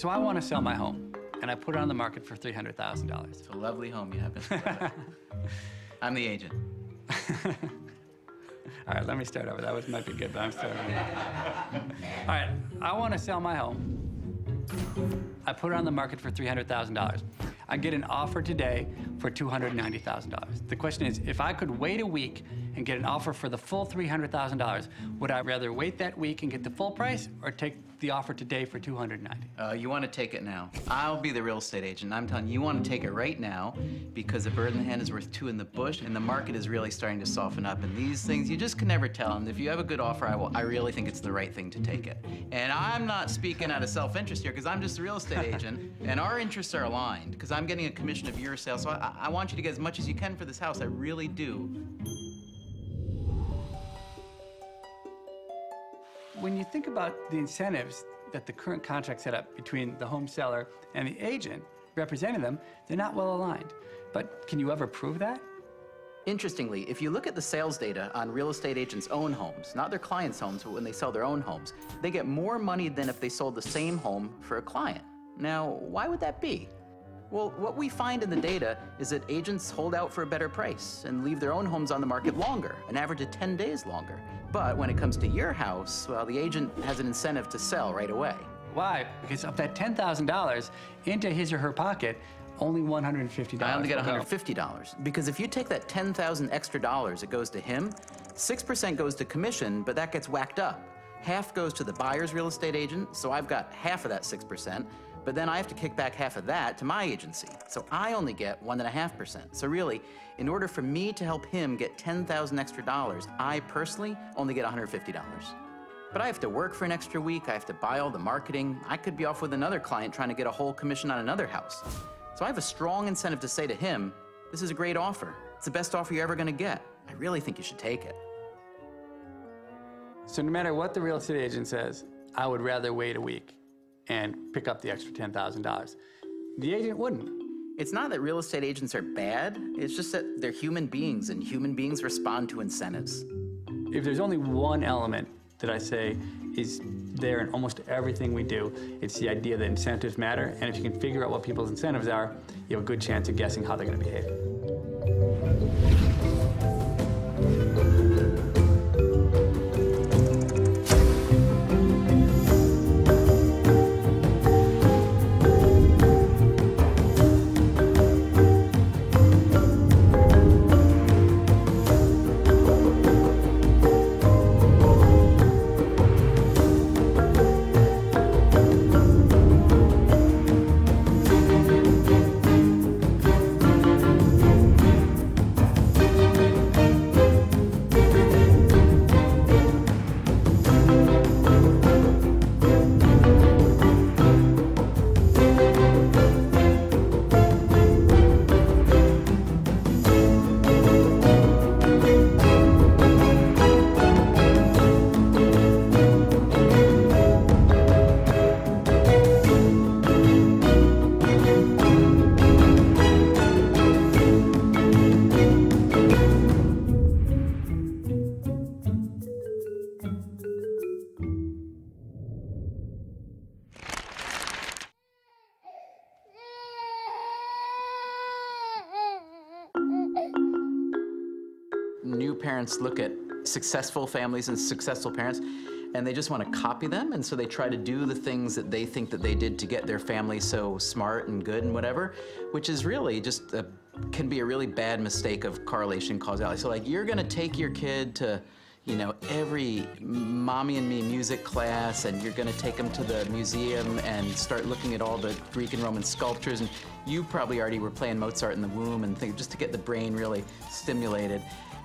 So I want to sell my home, and I put it on the market for $300,000. It's a lovely home you have, Mr. Brother. I'm the agent. All right, let me start over. That might be good, but I'm starting over. All right, I want to sell my home. I put it on the market for $300,000. I get an offer today for $290,000. The question is, if I could wait a week and get an offer for the full $300,000, would I rather wait that week and get the full price or take the offer today for $290,000? You want to take it now. I'll be the real estate agent. I'm telling you, you want to take it right now because a bird in the hand is worth two in the bush, and the market is really starting to soften up. And these things, you just can never tell. And if you have a good offer, I really think it's the right thing to take it. And I'm not speaking out of self-interest here because I'm just a real estate agent, and our interests are aligned because I'm getting a commission of your sale. So I want you to get as much as you can for this house. I really do. When you think about the incentives that the current contract set up between the home seller and the agent representing them, they're not well aligned. But can you ever prove that? Interestingly, if you look at the sales data on real estate agents' own homes, not their clients' homes, but when they sell their own homes, they get more money than if they sold the same home for a client. Now, why would that be? Well, what we find in the data is that agents hold out for a better price and leave their own homes on the market longer, an average of 10 days longer. But when it comes to your house, well, the agent has an incentive to sell right away. Why? Because of that $10,000 into his or her pocket, only $150. I only get $150. Because if you take that $10,000 extra dollars that goes to him, 6% goes to commission, but that gets whacked up. Half goes to the buyer's real estate agent, so I've got half of that 6%. But then I have to kick back half of that to my agency. So I only get 1.5%. So really, in order for me to help him get $10,000 extra dollars, I personally only get $150. But I have to work for an extra week, I have to buy all the marketing, I could be off with another client trying to get a whole commission on another house. So I have a strong incentive to say to him, this is a great offer. It's the best offer you're ever gonna get. I really think you should take it. So no matter what the real estate agent says, I would rather wait a week and pick up the extra $10,000. The agent wouldn't. It's not that real estate agents are bad, it's just that they're human beings, and human beings respond to incentives. If there's only one element that I say is there in almost everything we do, it's the idea that incentives matter, and if you can figure out what people's incentives are, you have a good chance of guessing how they're gonna behave. New parents look at successful families and successful parents, and they just want to copy them, and so they try to do the things that they think that they did to get their family so smart and good and whatever, which is really just can be a really bad mistake of correlation causality. So like, you're gonna take your kid to, you know, every Mommy and Me music class, and you're gonna take them to the museum and start looking at all the Greek and Roman sculptures, and you probably already were playing Mozart in the womb and just to get the brain really stimulated.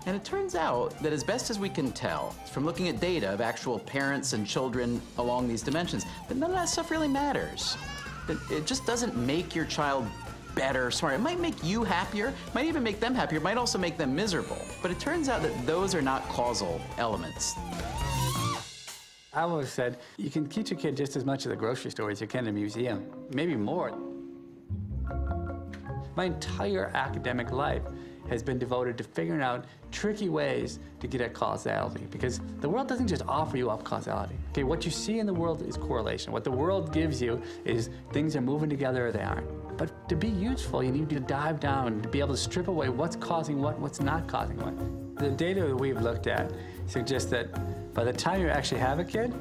And it turns out that as best as we can tell from looking at data of actual parents and children along these dimensions, that none of that stuff really matters. It just doesn't make your child better, smarter. It might make you happier, might even make them happier, it might also make them miserable. But it turns out that those are not causal elements. I always said, you can teach a kid just as much at the grocery store as you can at a museum, maybe more. My entire academic life has been devoted to figuring out tricky ways to get at causality, because the world doesn't just offer you up causality. Okay, what you see in the world is correlation. What the world gives you is things are moving together or they aren't. But to be useful, you need to dive down to be able to strip away what's causing what, what's not causing what. The data that we've looked at suggests that by the time you actually have a kid,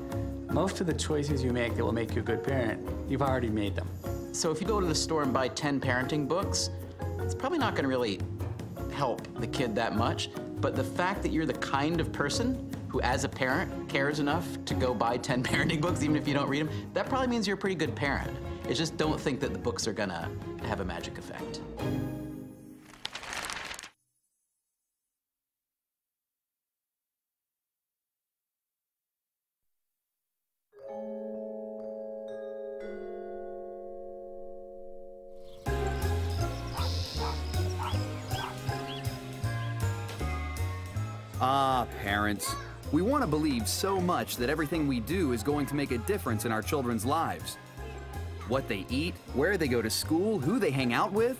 most of the choices you make that will make you a good parent, you've already made them. So if you go to the store and buy 10 parenting books, it's probably not going to really help the kid that much. But the fact that you're the kind of person who, as a parent, cares enough to go buy 10 parenting books, even if you don't read them, that probably means you're a pretty good parent. It's just don't think that the books are going to have a magic effect. Ah, parents. We want to believe so much that everything we do is going to make a difference in our children's lives. What they eat, where they go to school, who they hang out with.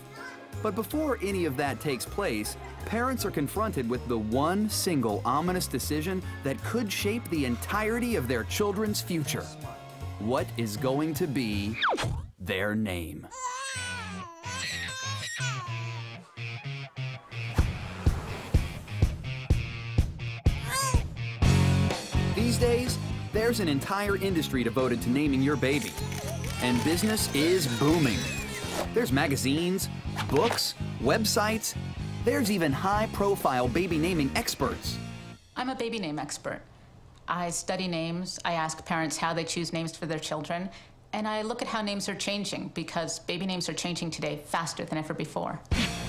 But before any of that takes place, parents are confronted with the one single ominous decision that could shape the entirety of their children's future. What is going to be their name? These days, there's an entire industry devoted to naming your baby. And business is booming. There's magazines, books, websites. There's even high-profile baby naming experts. I'm a baby name expert. I study names, I ask parents how they choose names for their children, and I look at how names are changing, because baby names are changing today faster than ever before.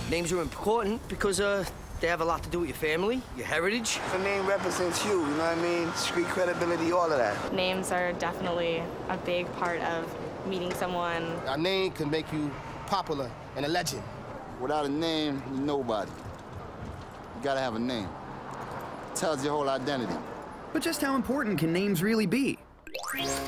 Names are important because they have a lot to do with your family, your heritage. The name represents you, you know what I mean? Street credibility, all of that. Names are definitely a big part of meeting someone. A name can make you popular and a legend. Without a name, you're nobody. You gotta have a name. It tells your whole identity. But just how important can names really be?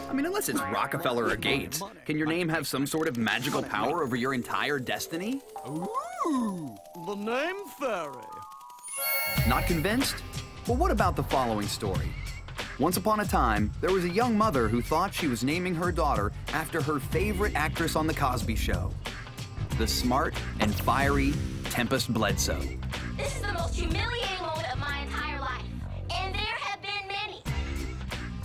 I mean, unless it's Rockefeller or Gates, can your name have some sort of magical power over your entire destiny? Ooh, the name fairy. Not convinced? Well, what about the following story? Once upon a time, there was a young mother who thought she was naming her daughter after her favorite actress on The Cosby Show, the smart and fiery Tempest Bledsoe. This is the most humiliating moment of my entire life, and there have been many.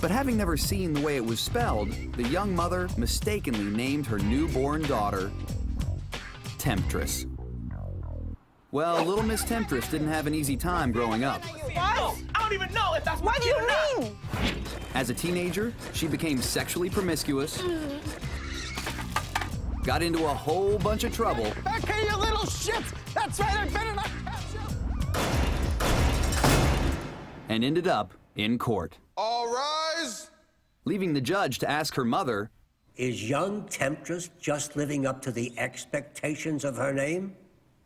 But having never seen the way it was spelled, the young mother mistakenly named her newborn daughter Temptress. Well, little Miss Temptress didn't have an easy time growing up. What? I don't even know if that's what you mean. As a teenager, she became sexually promiscuous, got into a whole bunch of trouble. Okay, you little shit! That's right, I better not catch you! And ended up in court. All rise! Leaving the judge to ask her mother, is young Temptress just living up to the expectations of her name?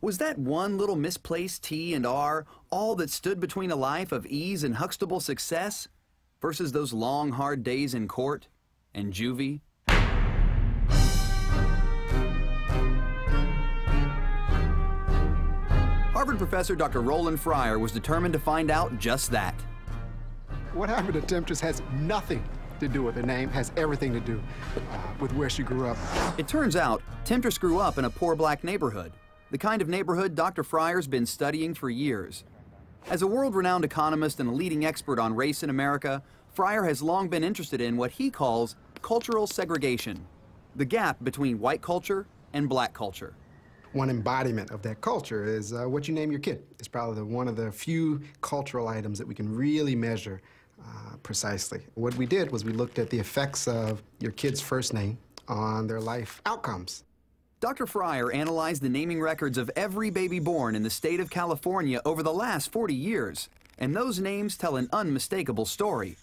was that one little misplaced T and R all that stood between a life of ease and Huxtable success versus those long, hard days in court and juvie? Harvard professor Dr. Roland Fryer was determined to find out just that. What happened to Temptress has nothing to do with her name, has everything to do with where she grew up. It turns out Temptress grew up in a poor black neighborhood, the kind of neighborhood Dr. Fryer's been studying for years. As a world-renowned economist and a leading expert on race in America, Fryer has long been interested in what he calls cultural segregation, the gap between white culture and black culture. One embodiment of that culture is what you name your kid. It's probably one of the few cultural items that we can really measure precisely. What we did was we looked at the effects of your kid's first name on their life outcomes. Dr. Fryer analyzed the naming records of every baby born in the state of California over the last 40 years, and those names tell an unmistakable story.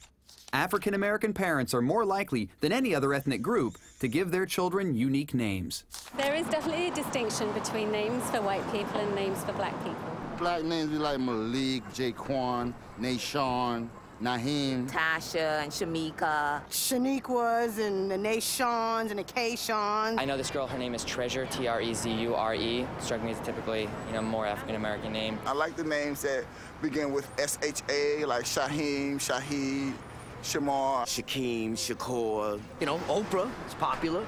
African-American parents are more likely than any other ethnic group to give their children unique names. There is definitely a distinction between names for white people and names for black people. Black names be like Malik, Jaquan, Nashawn, Naheem. Tasha and Shamika. Shaniquas and the Nashons and the Kayshons. I know this girl, her name is Treasure, T-R-E-Z-U-R-E. Struck me as typically, more African-American name. I like the names that begin with S-H-A, like Shaheem, Shahid, Shamar. Shaquem, Shakur. Oprah is popular.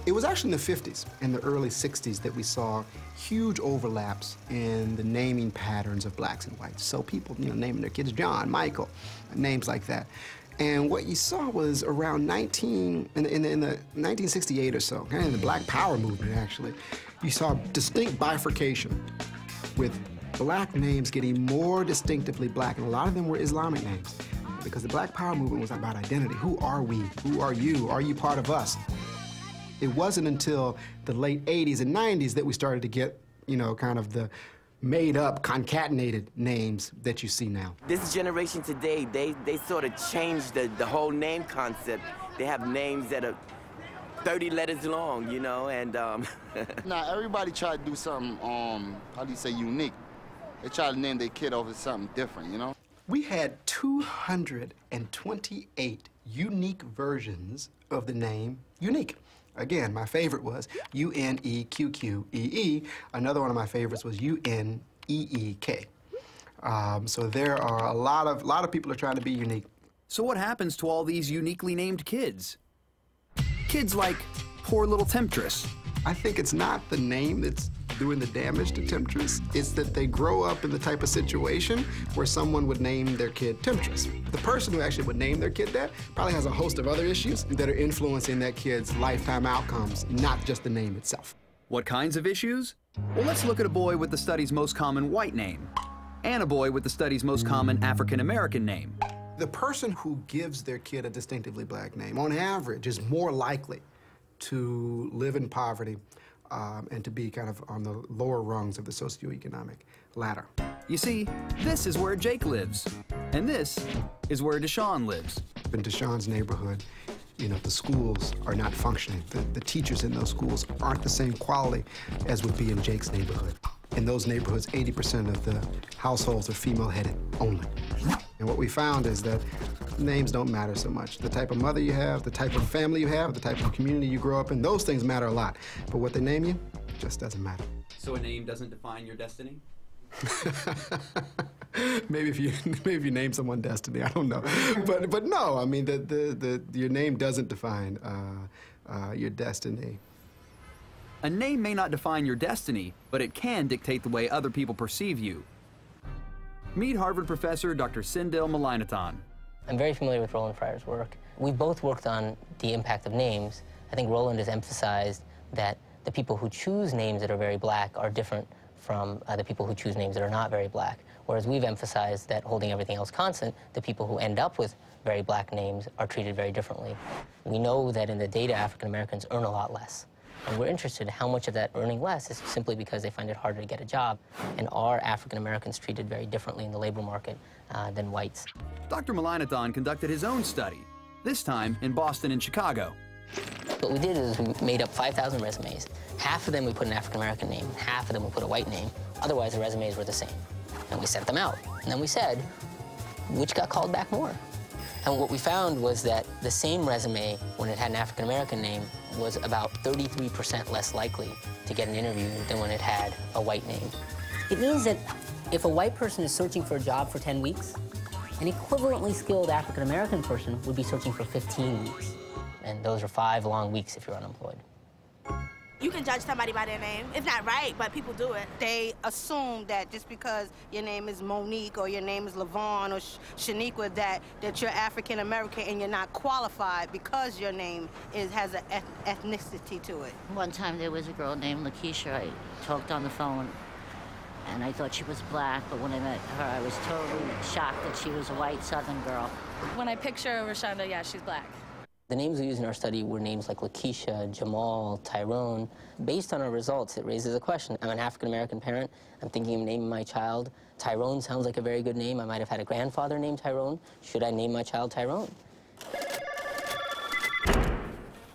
It was actually in the 50s and the early 60s that we saw huge overlaps in the naming patterns of blacks and whites. So people, naming their kids John, Michael, names like that. And what you saw was around in the 1968 or so, kind of in the Black Power movement, actually, you saw distinct bifurcation with black names getting more distinctively black, and a lot of them were Islamic names. Because the Black Power movement was about identity. Who are we? Who are you? Are you part of us? It wasn't until the late 80s and 90s that we started to get, kind of the made-up, concatenated names that you see now. This generation today, they sort of changed the whole name concept. They have names that are 30 letters long, and... Now, everybody try to do something, how do you say, unique. They try to name their kid over something different, We had 228 unique versions of the name Unique. Again, my favorite was U-N-E-Q-Q-E-E. Another one of my favorites was U-N-E-E-K. So there are a lot of people are trying to be unique. So what happens to all these uniquely named kids? Kids like poor little Temptress. I think it's not the name that's doing the damage to Temptress. It's that they grow up in the type of situation where someone would name their kid Temptress. The person who actually would name their kid that probably has a host of other issues that are influencing that kid's lifetime outcomes, not just the name itself. What kinds of issues? Well, let's look at a boy with the study's most common white name and a boy with the study's most common African-American name. The person who gives their kid a distinctively black name, on average, is more likely to live in poverty and to be kind of on the lower rungs of the socioeconomic ladder. You see, this is where Jake lives, and this is where Deshaun lives. In Deshaun's neighborhood, the schools are not functioning. The teachers in those schools aren't the same quality as would be in Jake's neighborhood. In those neighborhoods, 80% of the households are female-headed only. And what we found is that names don't matter so much. The type of mother you have, the type of family you have, the type of community you grow up in, those things matter a lot. But what they name you just doesn't matter. So a name doesn't define your destiny? maybe if you name someone Destiny, I don't know. But no, I mean, your name doesn't define your destiny. A name may not define your destiny, but it can dictate the way other people perceive you. Meet Harvard professor Dr. Sindel Malainathan. I'm very familiar with Roland Fryer's work. We've both worked on the impact of names. I think Roland has emphasized that the people who choose names that are very black are different from the people who choose names that are not very black, whereas we've emphasized that, holding everything else constant, the people who end up with very black names are treated very differently. We know that in the data, African Americans earn a lot less. And we're interested in how much of that earning less is simply because they find it harder to get a job, and are African Americans treated very differently in the labor market than whites. Dr. Malainathan conducted his own study, this time in Boston and Chicago. What we did is we made up 5,000 resumes. Half of them we put an African American name, half of them we put a white name. Otherwise, the resumes were the same. And we sent them out. And then we said, which got called back more? And what we found was that the same resume, when it had an African American name, was about 33% less likely to get an interview than when it had a white name. It means that if a white person is searching for a job for 10 weeks, an equivalently skilled African American person would be searching for 15 weeks. And those are 5 long weeks if you're unemployed. You can judge somebody by their name. It's not right, but people do it. They assume that just because your name is Monique or your name is Lavon or Shaniqua, that you're African American and you're not qualified because your name has an ethnicity to it. One time there was a girl named Lakeisha. I talked on the phone, and I thought she was black, but when I met her, I was totally shocked that she was a white Southern girl. When I picture Rashonda, yeah, she's black. The names we used in our study were names like Lakeisha, Jamal, Tyrone. Based on our results, it raises a question. I'm an African-American parent. I'm thinking of naming my child. Tyrone sounds like a very good name. I might have had a grandfather named Tyrone. Should I name my child Tyrone?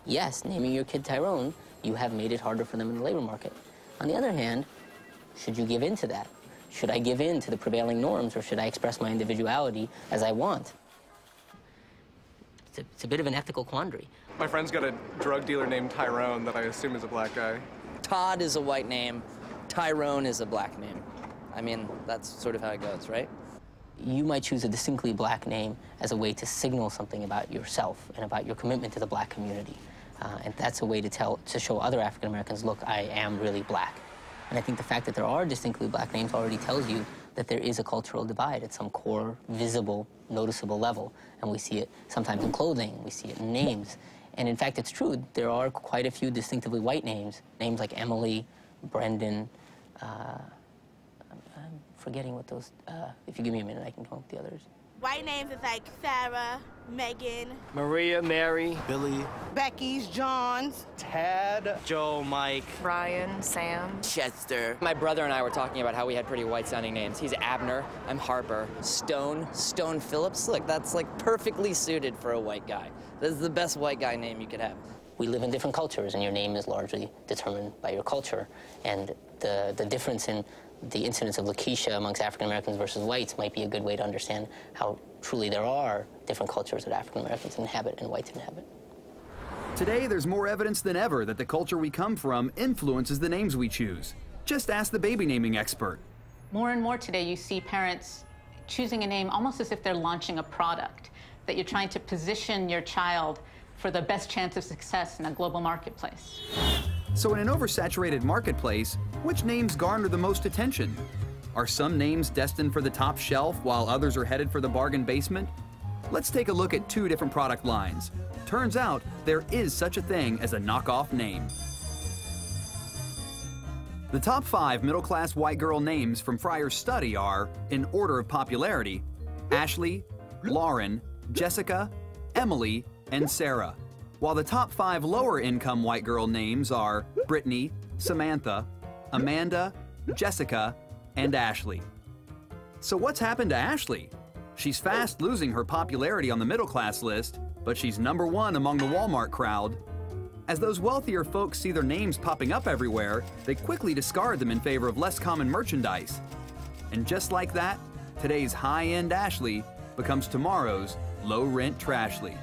Yes, naming your kid Tyrone, you have made it harder for them in the labor market. On the other hand, should you give in to that? Should I give in to the prevailing norms, or should I express my individuality as I want? It's a bit of an ethical quandary. My friend's got a drug dealer named Tyrone that I assume is a black guy. Todd is a white name. Tyrone is a black name. I mean, that's sort of how it goes, right? You might choose a distinctly black name as a way to signal something about yourself and about your commitment to the black community. And that's a way to show other African Americans, look, I am really black. And I think the fact that there are distinctly black names already tells you that there is a cultural divide at some core, visible, noticeable level. And we see it sometimes in clothing, we see it in names. And in fact, it's true, there are quite a few distinctively white names like Emily, Brendan, I'm forgetting what those, if you give me a minute, I can come up with the others. White names is like Sarah, Megan, Maria, Mary, Billy, Becky's, John's, Tad, Joe, Mike, Ryan, Sam, Chester. My brother and I were talking about how we had pretty white-sounding names. He's Abner, I'm Harper. Stone Phillips. Look, that's like perfectly suited for a white guy. This is the best white guy name you could have. We live in different cultures, and your name is largely determined by your culture. And the difference in the incidence of Lakeisha amongst African Americans versus whites might be a good way to understand how truly there are different cultures that African Americans inhabit and whites inhabit. Today, there's more evidence than ever that the culture we come from influences the names we choose. Just ask the baby naming expert. More and more today, you see parents choosing a name almost as if they're launching a product, that you're trying to position your child for the best chance of success in a global marketplace. So in an oversaturated marketplace, which names garner the most attention? Are some names destined for the top shelf while others are headed for the bargain basement? Let's take a look at two different product lines. Turns out there is such a thing as a knockoff name. The top 5 middle-class white girl names from Fryer's study are, in order of popularity, Ashley, Lauren, Jessica, Emily, and Sarah. While the top 5 lower-income white girl names are Brittany, Samantha, Amanda, Jessica, and Ashley. So what's happened to Ashley? She's fast losing her popularity on the middle-class list, but she's #1 among the Walmart crowd. As those wealthier folks see their names popping up everywhere, they quickly discard them in favor of less common merchandise. And just like that, today's high-end Ashley becomes tomorrow's low-rent Trashly.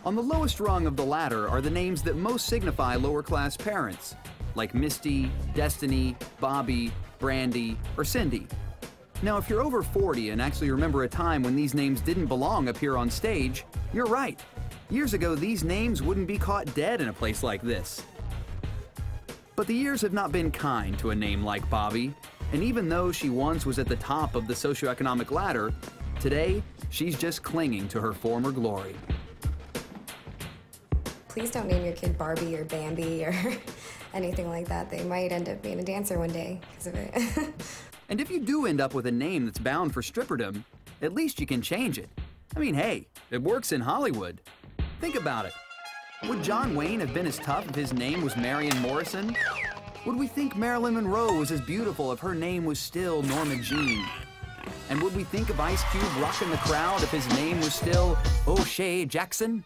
On the lowest rung of the ladder are the names that most signify lower-class parents, like Misty, Destiny, Bobby, Brandy, or Cindy. Now, if you're over 40 and actually remember a time when these names didn't belong up here on stage, you're right. Years ago, these names wouldn't be caught dead in a place like this. But the years have not been kind to a name like Bobby, and even though she once was at the top of the socioeconomic ladder, today, she's just clinging to her former glory. Please don't name your kid Barbie or Bambi or anything like that. They might end up being a dancer one day because of it. And if you do end up with a name that's bound for stripperdom, at least you can change it. I mean, hey, it works in Hollywood. Think about it. Would John Wayne have been as tough if his name was Marion Morrison? Would we think Marilyn Monroe was as beautiful if her name was still Norma Jean? And would we think of Ice Cube rocking the crowd if his name was still O'Shea Jackson?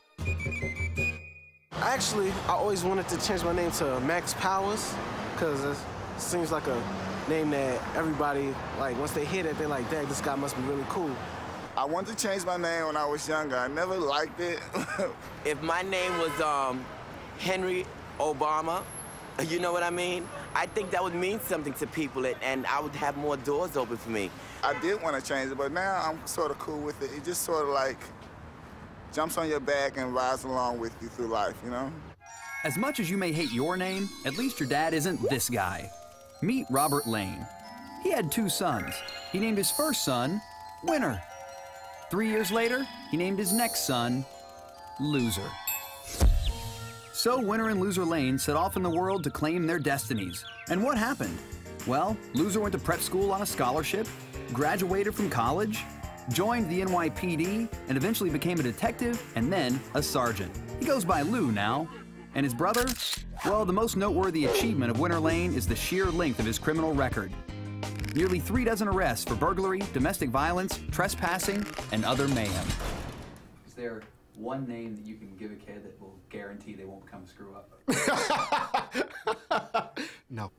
Actually, I always wanted to change my name to Max Powers, because it seems like a name that everybody, like, once they hear it, they're like, dang, this guy must be really cool. I wanted to change my name when I was younger. I never liked it. If my name was Henry Obama, you know what I mean? I think that would mean something to people, and I would have more doors open for me. I did want to change it, but now I'm sort of cool with it. It just sort of like jumps on your back and rides along with you through life, you know? As much as you may hate your name, at least your dad isn't this guy. Meet Robert Lane. He had 2 sons. He named his first son Winner. 3 years later, he named his next son Loser. So Winner and Loser Lane set off in the world to claim their destinies. And what happened? Well, Loser went to prep school on a scholarship, graduated from college, joined the NYPD, and eventually became a detective and then a sergeant. He goes by Lou now. And his brother? Well, the most noteworthy achievement of Winner Lane is the sheer length of his criminal record. Nearly 3 dozen arrests for burglary, domestic violence, trespassing, and other mayhem. Is there one name that you can give a kid that will guarantee they won't come screw up? No.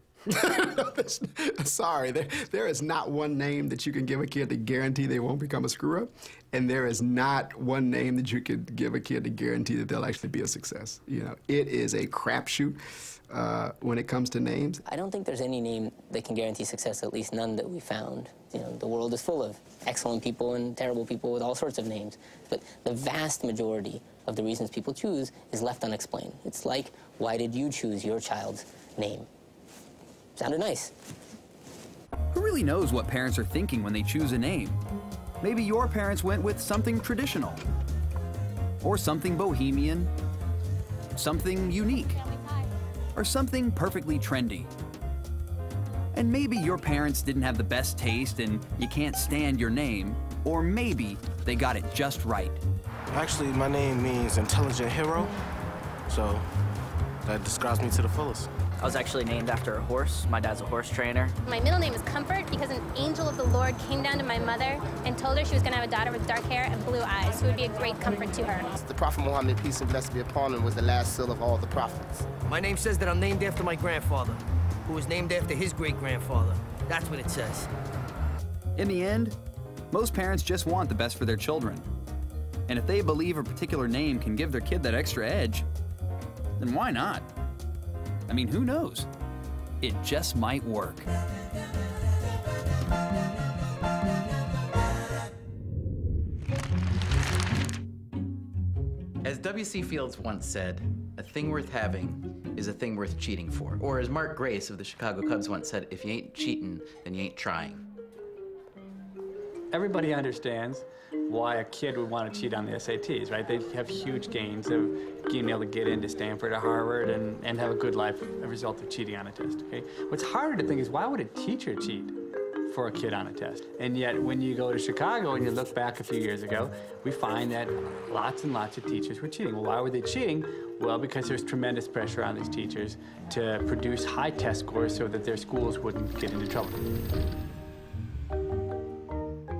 Sorry, there is not one name that you can give a kid to guarantee they won't become a screw-up, and there is not one name that you could give a kid to guarantee that they'll actually be a success. You know, it is a crapshoot when it comes to names. I don't think there's any name that can guarantee success, at least none that we found. You know, the world is full of excellent people and terrible people with all sorts of names, but the vast majority of the reasons people choose is left unexplained. It's like, why did you choose your child's name? Sounded nice. Who really knows what parents are thinking when they choose a name? Maybe your parents went with something traditional, or something bohemian, something unique, or something perfectly trendy. And maybe your parents didn't have the best taste and you can't stand your name, or maybe they got it just right. Actually, my name means intelligent hero, so that describes me to the fullest. I was actually named after a horse. My dad's a horse trainer. My middle name is Comfort because an angel of the Lord came down to my mother and told her she was going to have a daughter with dark hair and blue eyes who would be a great comfort to her. The Prophet Muhammad, peace and blessings be upon him, was the last seal of all the prophets. My name says that I'm named after my grandfather, who was named after his great-grandfather. That's what it says. In the end, most parents just want the best for their children. And if they believe a particular name can give their kid that extra edge, then why not? I mean, who knows? It just might work. As W.C. Fields once said, a thing worth having is a thing worth cheating for. Or as Mark Grace of the Chicago Cubs once said, if you ain't cheating, then you ain't trying. Everybody understands why a kid would want to cheat on the SATs, right? They have huge gains of being able to get into Stanford or Harvard and have a good life as a result of cheating on a test, okay? What's harder to think is, why would a teacher cheat for a kid on a test? And yet, when you go to Chicago and you look back a few years ago, we find that lots and lots of teachers were cheating. Well, why were they cheating? Well, because there's tremendous pressure on these teachers to produce high test scores so that their schools wouldn't get into trouble.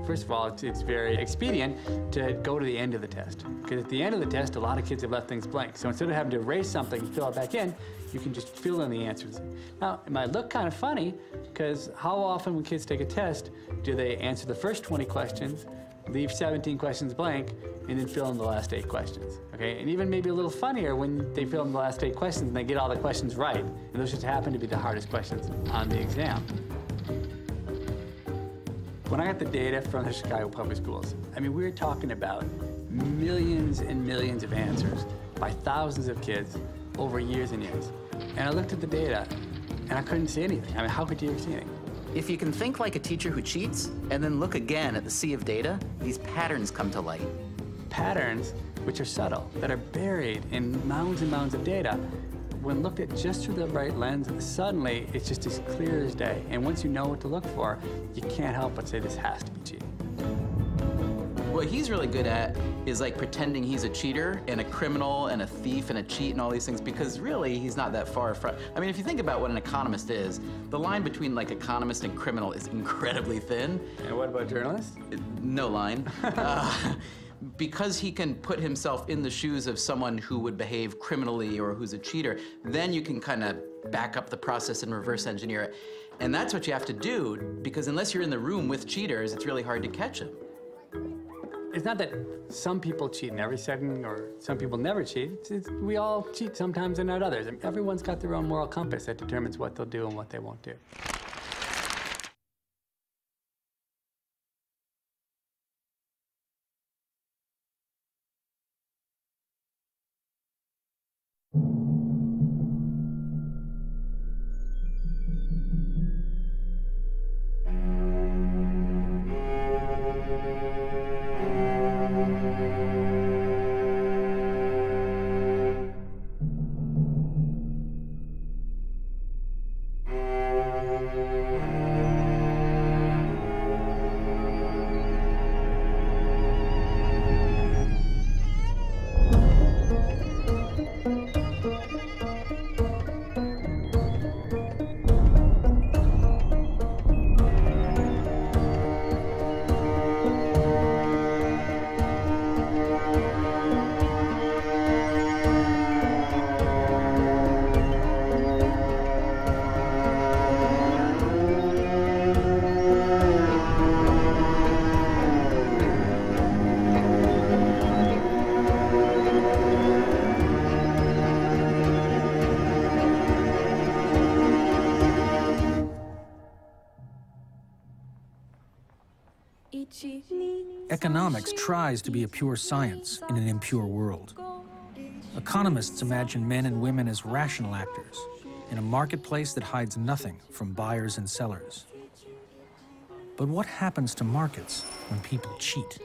First of all, it's very expedient to go to the end of the test, because at the end of the test, a lot of kids have left things blank. So instead of having to erase something and fill it back in, you can just fill in the answers. Now, it might look kind of funny, because how often when kids take a test do they answer the first 20 questions, leave 17 questions blank, and then fill in the last 8 questions, okay? And even maybe a little funnier when they fill in the last 8 questions and they get all the questions right, and those just happen to be the hardest questions on the exam. When I got the data from the Chicago Public Schools, I mean, we were talking about millions and millions of answers by thousands of kids over years and years. And I looked at the data, and I couldn't see anything. I mean, how could you see anything? If you can think like a teacher who cheats, and then look again at the sea of data, these patterns come to light. Patterns which are subtle, that are buried in mounds and mounds of data. When looked at just through the right lens, suddenly it's just as clear as day. And once you know what to look for, you can't help but say this has to be cheating. What he's really good at is like pretending he's a cheater and a criminal and a thief and a cheat and all these things, because really he's not that far from. I mean, if you think about what an economist is, the line between like economist and criminal is incredibly thin. And what about journalist? No line. Because he can put himself in the shoes of someone who would behave criminally or who's a cheater, then you can kind of back up the process and reverse engineer it. And that's what you have to do, because unless you're in the room with cheaters, it's really hard to catch them. It's not that some people cheat in every setting or some people never cheat. We all cheat sometimes and not others. And everyone's got their own moral compass that determines what they'll do and what they won't do. Economics tries to be a pure science in an impure world. Economists imagine men and women as rational actors in a marketplace that hides nothing from buyers and sellers. But what happens to markets when people cheat?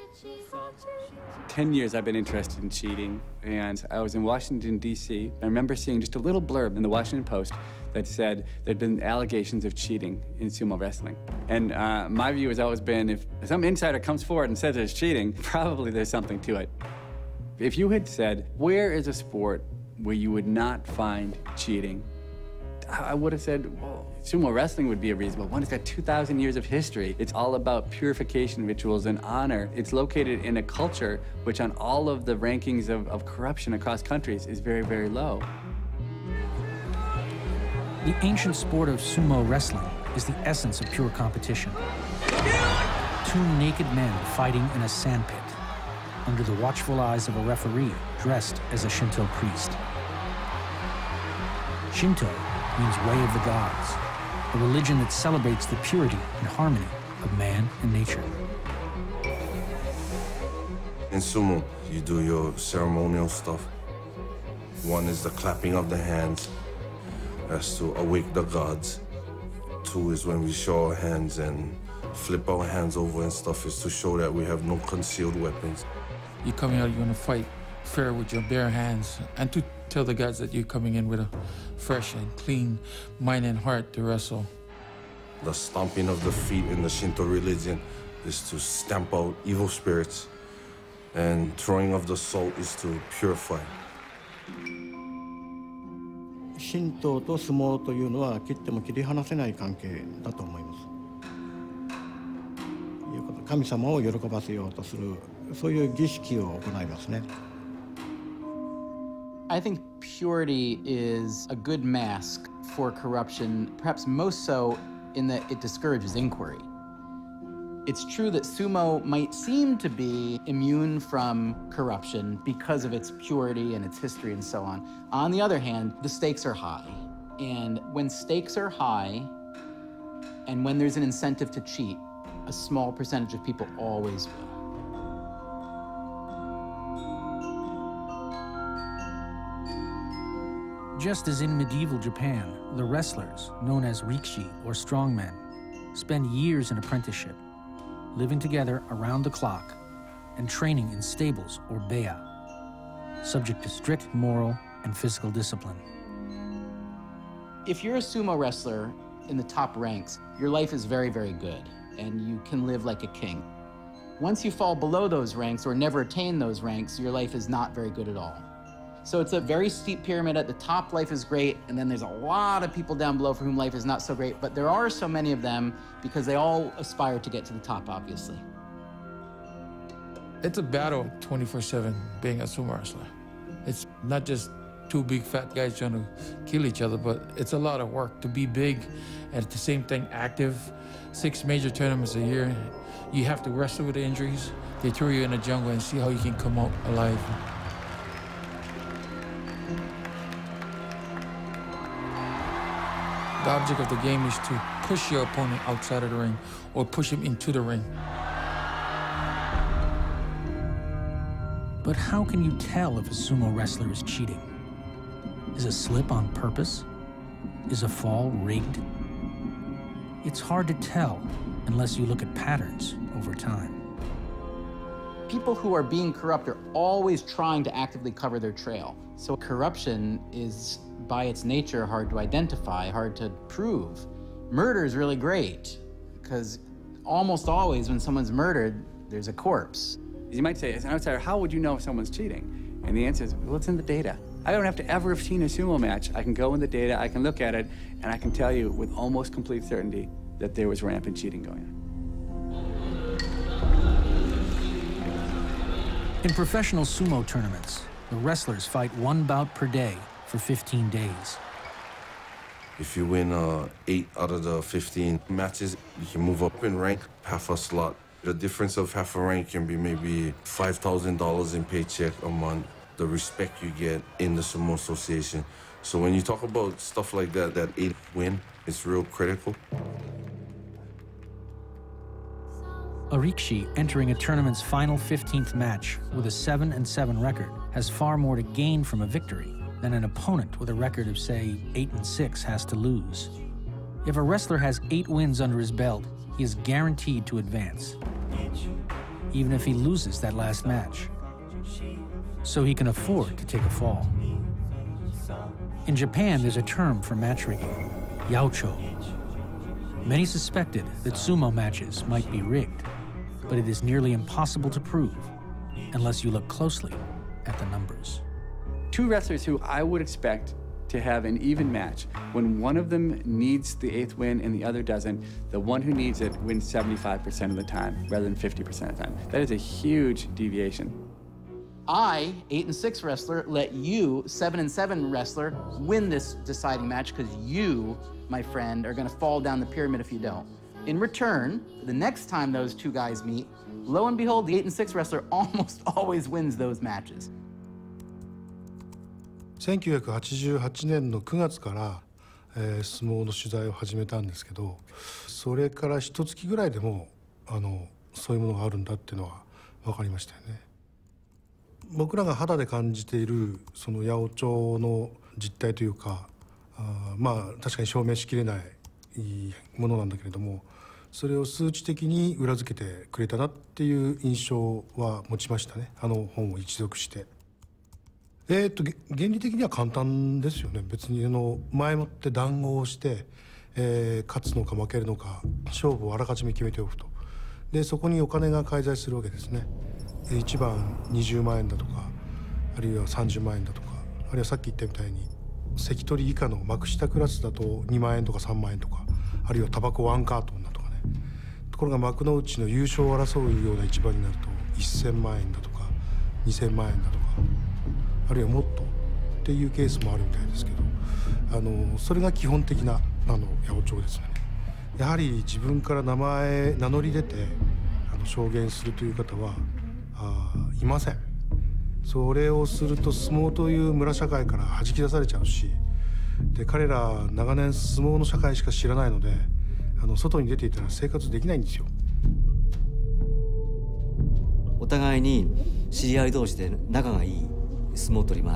10 years I've been interested in cheating, and I was in Washington, D.C. I remember seeing just a little blurb in the Washington Post that said there'd been allegations of cheating in sumo wrestling. And my view has always been, if some insider comes forward and says there's cheating, probably there's something to it. If you had said, where is a sport where you would not find cheating? I would have said, well, sumo wrestling would be a reasonable one. It's got 2,000 years of history. It's all about purification rituals and honor. It's located in a culture which on all of the rankings of corruption across countries is very, very low. The ancient sport of sumo wrestling is the essence of pure competition. Two naked men fighting in a sandpit under the watchful eyes of a referee dressed as a Shinto priest. Shinto means way of the gods, a religion that celebrates the purity and harmony of man and nature. In sumo, you do your ceremonial stuff. One is the clapping of the hands. That's to awake the gods. Two is when we show our hands and flip our hands over and stuff, is to show that we have no concealed weapons. You're coming out, you're gonna fight fair with your bare hands, and to tell the gods that you're coming in with a fresh and clean mind and heart to wrestle. The stomping of the feet in the Shinto religion is to stamp out evil spirits, and throwing of the salt is to purify. 神道と相撲というのは切っても切り離せない関係だと思います。神様を喜ばせようとする、そういう儀式を行いますね。I think purity is a good mask for corruption, perhaps most so in that it discourages inquiry. It's true that sumo might seem to be immune from corruption because of its purity and its history and so on. On the other hand, the stakes are high. And when stakes are high, and when there's an incentive to cheat, a small percentage of people always will. Just as in medieval Japan, the wrestlers, known as rikishi or strongmen, spend years in apprenticeship, living together around the clock and training in stables or beya, subject to strict moral and physical discipline. If you're a sumo wrestler in the top ranks, your life is very, very good, and you can live like a king. Once you fall below those ranks or never attain those ranks, your life is not very good at all. So it's a very steep pyramid. At the top, life is great, and then there's a lot of people down below for whom life is not so great, but there are so many of them because they all aspire to get to the top, obviously. It's a battle 24/7 being a sumo wrestler. It's not just two big fat guys trying to kill each other, but it's a lot of work to be big and at the same thing active. 6 major tournaments a year. You have to wrestle with the injuries. They throw you in the jungle and see how you can come out alive. The object of the game is to push your opponent outside of the ring or push him into the ring. But how can you tell if a sumo wrestler is cheating? Is a slip on purpose? Is a fall rigged? It's hard to tell unless you look at patterns over time. People who are being corrupt are always trying to actively cover their trail. So corruption is, by its nature, hard to identify, hard to prove. Murder is really great, because almost always when someone's murdered, there's a corpse. You might say, as an outsider, how would you know if someone's cheating? And the answer is, well, it's in the data. I don't have to ever have seen a sumo match. I can go in the data, I can look at it, and I can tell you with almost complete certainty that there was rampant cheating going on. In professional sumo tournaments, the wrestlers fight 1 bout per day for 15 days. If you win 8 out of the 15 matches, you can move up in rank half a slot. The difference of half a rank can be maybe $5,000 in paycheck a month, the respect you get in the Sumo Association. So when you talk about stuff like that, that 8th win, it's real critical. A A Rikshi entering a tournament's final 15th match with a 7-7 record has far more to gain from a victory than an opponent with a record of, say, 8-6 has to lose. If a wrestler has 8 wins under his belt, he is guaranteed to advance, even if he loses that last match. So he can afford to take a fall. In Japan, there's a term for match rigging, yaocho. Many suspected that sumo matches might be rigged, but it is nearly impossible to prove unless you look closely at the numbers. 2 wrestlers who I would expect to have an even match, when one of them needs the 8th win and the other doesn't, the one who needs it wins 75% of the time rather than 50% of the time. That is a huge deviation. I, 8-6 wrestler, let you, 7-7 wrestler, win this deciding match because you, my friend, are going to fall down the pyramid if you don't. In return, the next time those 2 guys meet, lo and behold, the 8-6 wrestler almost always wins those matches. 1988年の9月から、相撲の取材を始めたんですけど、それから1月ぐらいでもそういうものがあるんだっていうのは分かりましたよね。僕らが肌で感じているその八百長の実態というか、まあ確かに証明しきれないものなんだけれども、それを数値的に裏付けてくれたなっていう印象は持ちましたね。本を一読して。原理的には簡単ですよね。別に前もって談合をして、勝つのか負けるのか勝負をあらかじめ決めておくと。でそこにお金が介在するわけですね。1番20万円だとか、あるいは30万円だとか、あるいはさっき言ったみたいに関取以下の幕下クラスだと2万円とか3万円とか、あるいはタバコ1カートンだとかね。ところが幕の内の優勝を争うような一番になると1000万円だとか2000万円だとか、あるいはもっとっていうケースもあるみたいですけど、それが基本的な八百長ですね。やはり自分から名乗り出て証言するという方はいません。それをすると相撲という村社会から弾き出されちゃうし、で彼ら長年相撲の社会しか知らないので、外に出ていたら生活できないんですよ。お互いに知り合い同士で仲がいい相撲取り、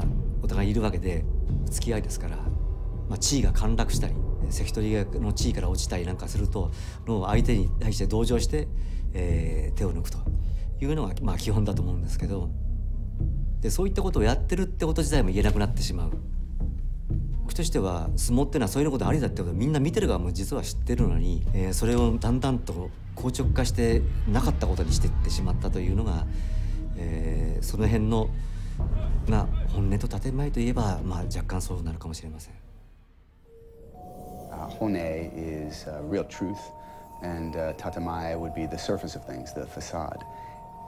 お互いいるわけで付き合いですから、地位が陥落したり関取の地位から落ちたりなんかすると相手に対して同情して、手を抜くというのが基本だと思うんですけど、でそういったことをやってるってこと自体も言えなくなってしまう。僕としては相撲っていうのはそういうことありだってことをみんな見てる側も実は知ってるのに、それをだんだんと硬直化してなかったことにしていってしまったというのが、その辺の本音と建前といえば、若干そうなるかもしれません。Hone is real truth, and tatemae would be the surface of things, the facade.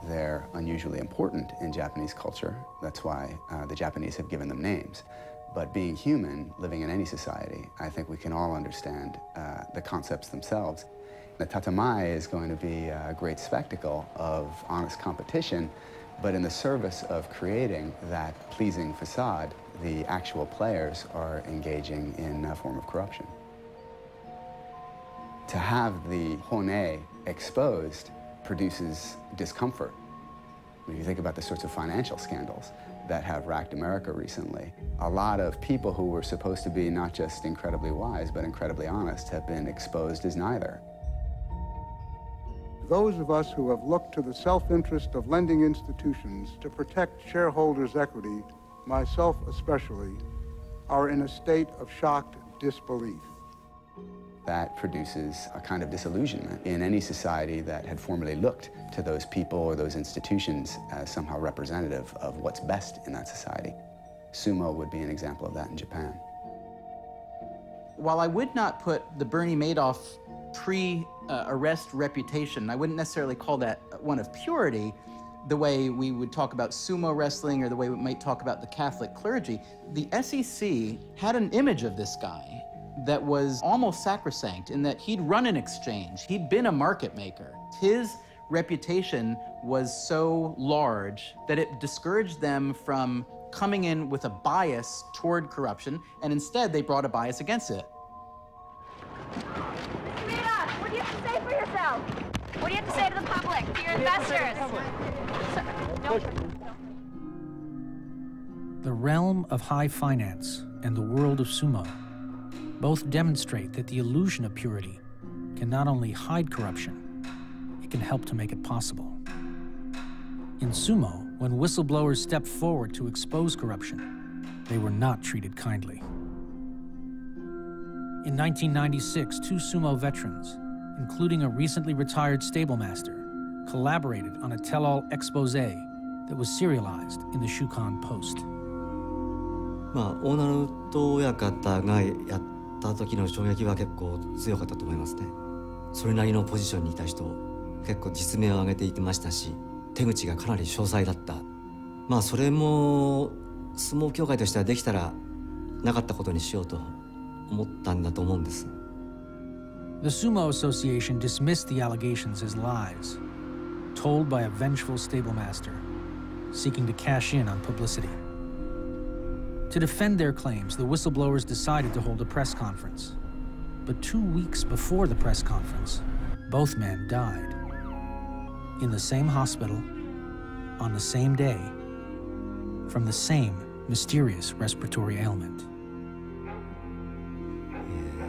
They're unusually important in Japanese culture. That's why the Japanese have given them names. But being human, living in any society, I think we can all understand the concepts themselves. The tatemae is going to be a great spectacle of honest competition, but in the service of creating that pleasing facade, the actual players are engaging in a form of corruption. To have the hone exposed produces discomfort. When you think about the sorts of financial scandals that have racked America recently, a lot of people who were supposed to be not just incredibly wise, but incredibly honest have been exposed as neither. Those of us who have looked to the self-interest of lending institutions to protect shareholders' equity, myself especially, are in a state of shocked disbelief. That produces a kind of disillusionment in any society that had formerly looked to those people or those institutions as somehow representative of what's best in that society. Sumo would be an example of that in Japan. While I would not put the Bernie Madoff pre-arrest reputation, I wouldn't necessarily call that one of purity, the way we would talk about sumo wrestling or the way we might talk about the Catholic clergy. The SEC had an image of this guy that was almost sacrosanct in that he'd run an exchange, he'd been a market maker. His reputation was so large that it discouraged them from coming in with a bias toward corruption, and instead they brought a bias against it. What do you have to say for yourself? What do you have to say to the public, to your investors? The realm of high finance and the world of sumo both demonstrate that the illusion of purity can not only hide corruption, it can help to make it possible. In sumo, when whistleblowers stepped forward to expose corruption, they were not treated kindly. In 1996, two sumo veterans, including a recently retired stablemaster, collaborated on a tell-all expose that was serialized in the Shukan Post. まあ、大鳴門親方がやった時の衝撃は結構強かったと思いますね。それなりのポジションにいた人、結構実名を挙げていてましたし、手口がかなり詳細だった。まあそれも相撲協会としてはできたらなかったことにしようと思ったんだと思うんです。The Sumo Association dismissed the allegations as lies, told by a vengeful stablemaster, seeking to cash in on publicity. To defend their claims, the whistleblowers decided to hold a press conference. But 2 weeks before the press conference, both men died. In the same hospital, on the same day, from the same mysterious respiratory ailment.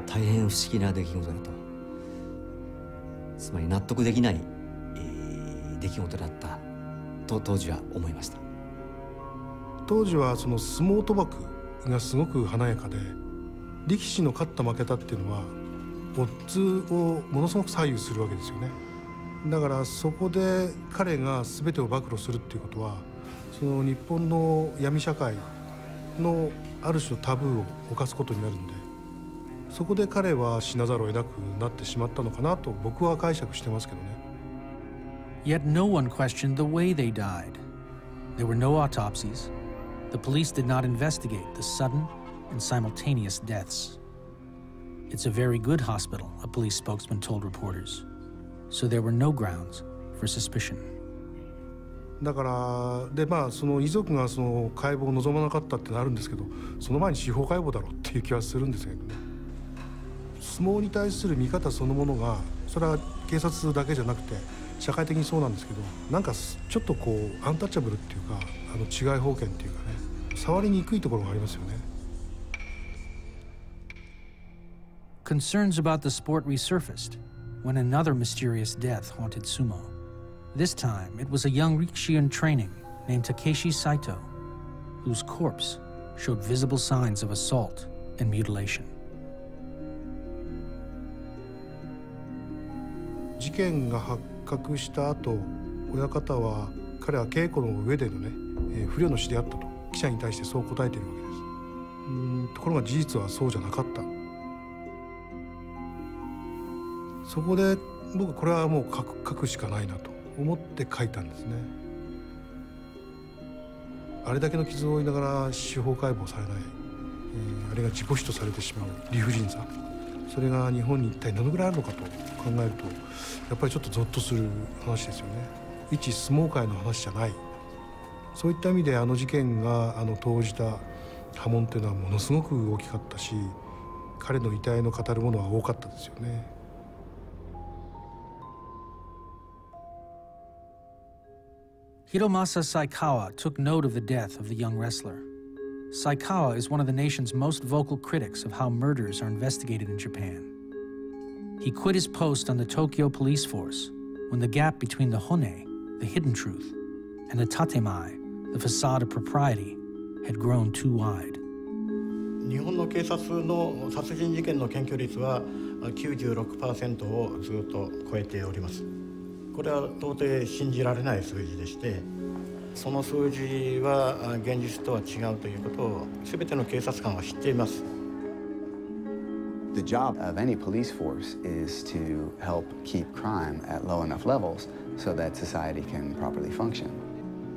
大変不思議な出来事だと。つまり納得できない、出来事だったと当時は思いました。当時はその相撲賭博がすごく華やかで、力士の勝った負けたっていうのはオッズをものすごく左右するわけですよね。だからそこで彼が全てを暴露するっていうことは、その日本の闇社会のある種のタブーを犯すことになるんで、そこで彼は死なざるを得なくなってしまったのかなと僕は解釈してますけどね。Yet no one questioned the way they died. There were no autopsies. The police did not investigate the sudden and simultaneous deaths. It's a very good hospital, a police spokesman told reporters. So there were no grounds for suspicion. だからでまあその遺族がその解剖を望まなかったってなるんですけど、その前に司法解剖だろうっていう気はするんですけどね。相撲に対する見方そのものが、それは警察だけじゃなくて社会的にそうなんですけど、なんかちょっとこうアンタッチャブルっていうか、治外法権っていうかね、触りにくいところがありますよね。Concerns about the sport resurfaced when another mysterious death haunted sumo. This time, it was a young rikishi in training named Takeshi Saito, whose corpse showed visible signs of assault and mutilation. 事件が発覚した後、親方は彼は稽古の上でのね、不慮の死であったと記者に対してそう答えているわけです。ところが事実はそうじゃなかった。そこで僕これはもう書くしかないなと思って書いたんですね。あれだけの傷を負いながら司法解剖されない、あれが自己死とされてしまう理不尽さ、それが日本に一体どのぐらいあるのかと考えると、やっぱりちょっとゾッとする話ですよね。一相撲界の話じゃない。そういった意味であの事件が投じた波紋というのはものすごく大きかったし、彼の遺体の語るものは多かったですよね。Hiromasa Saikawa took note of the death of the young wrestler. Saikawa is one of the nation's most vocal critics of how murders are investigated in Japan. He quit his post on the Tokyo police force when the gap between the hone, the hidden truth, and the tatemai, the facade of propriety, had grown too wide. 日本の警察の殺人事件の検挙率は 96% をずっと超えております。これは到底信じられない数字でして、その数字は現実とは違うということを全ての警察官は知っています。The job of any police force is to help keep crime at low enough levels so that society can properly function.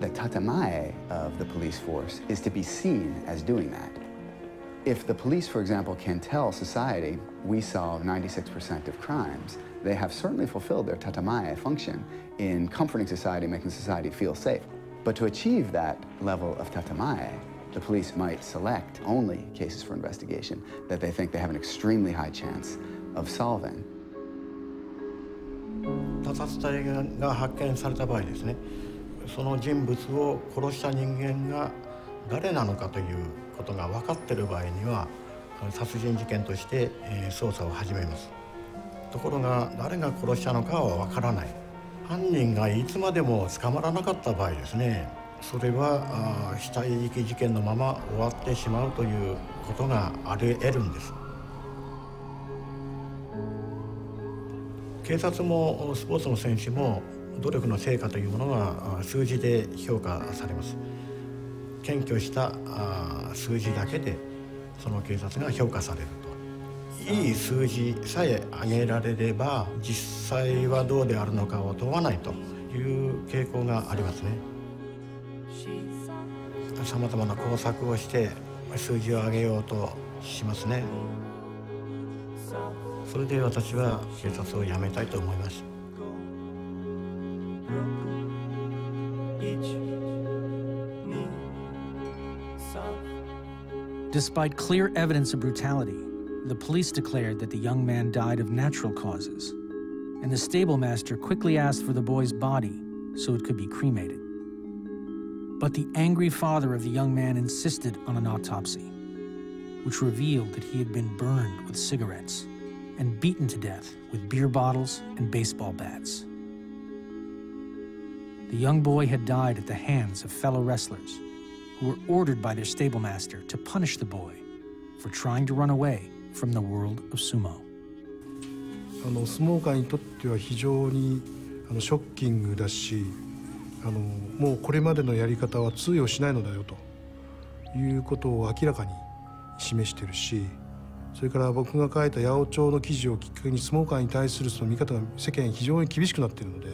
The tatemae of the police force is to be seen as doing that. If the police, for example, can tell society, we solve 96% of crimes, they have certainly fulfilled their tatemae function in comforting society, making society feel safe. But to achieve that level of tatemae, the police might select only cases for investigation that they think they have an extremely high chance of solving. 他殺体が発見された場合ですね、その人物を殺した人間が誰なのかということが分かっている場合には殺人事件として捜査を始めます。ところが誰が殺したのかは分からない、犯人がいつまでも捕まらなかった場合ですね、それは死体遺棄事件のまま終わってしまうということがあり得るんです。警察もスポーツの選手も努力の成果というものが数字で評価されます。検挙した数字だけでその警察が評価されると。いい数字さえ上げられれば実際はどうであるのかを問わないという傾向がありますね。さまざまな工作をして数字を上げようとしますね。それで私は警察を辞めたいと思いました。Despite clear evidence of brutality, the police declared that the young man died of natural causes, and the stable master quickly asked for the boy's body so it could be cremated. But the angry father of the young man insisted on an autopsy, which revealed that he had been burned with cigarettes and beaten to death with beer bottles and baseball bats. The young boy had died at the hands of fellow wrestlers who were ordered by their stable master to punish the boy for trying to run away from the world of sumo. 相撲界にとっては非常にショッキングだし、もうこれまでのやり方は通用しないのだよということを明らかに示しているし、それから僕が書いた八百長の記事をきっかけに相撲界に対するその見方が世間非常に厳しくなっているので。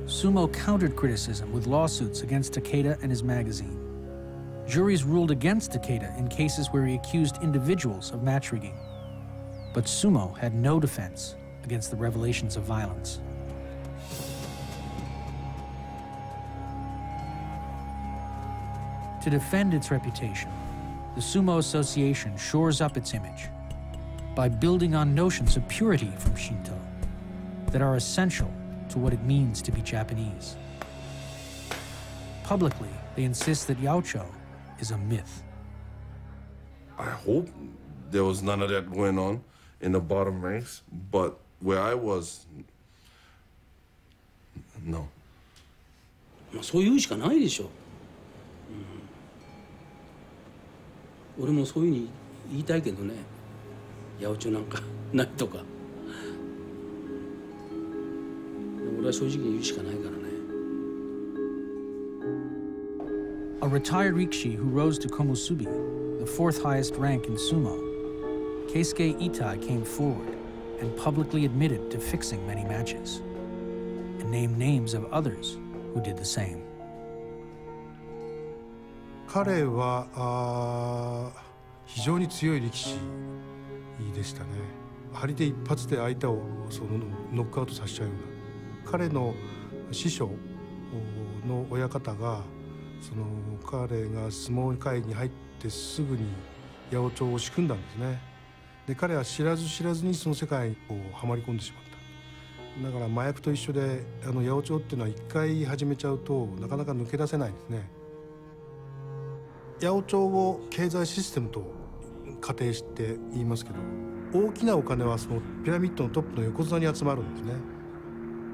Sumo countered criticism with lawsuits against Takeda and his magazine. Juries ruled against Takeda in cases where he accused individuals of match rigging. But sumo had no defense against the revelations of violence. To defend its reputation, the Sumo Association shores up its image by building on notions of purity from Shinto that are essential to what it means to be Japanese. Publicly, they insist that Yaocho is a myth. I hope there was none of that going on in the bottom ranks, but where I was, no. そういうしかないでしょ。俺もそういうふうに言いたいけどね。八百長なんかないとか。俺は正直に言うしかないからね。A retired Rikishi who rose to Komusubi, the fourth highest rank in sumo, Keisuke Itai came forward and publicly admitted to fixing many matches, and named names of others who did the same. 彼は非常に強い力士でしたね。張り手一発で相手をノックアウトさせちゃうような。彼の師匠の親方が彼が相撲界に入ってすぐに八百長を仕組んだんですね。で彼は知らず知らずにその世界にはまり込んでしまった。だから麻薬と一緒で八百長っていうのは一回始めちゃうとなかなか抜け出せないんですね。八百長を経済システムと仮定して言いますけど、大きなお金はそのピラミッドのトップの横綱に集まるんですね。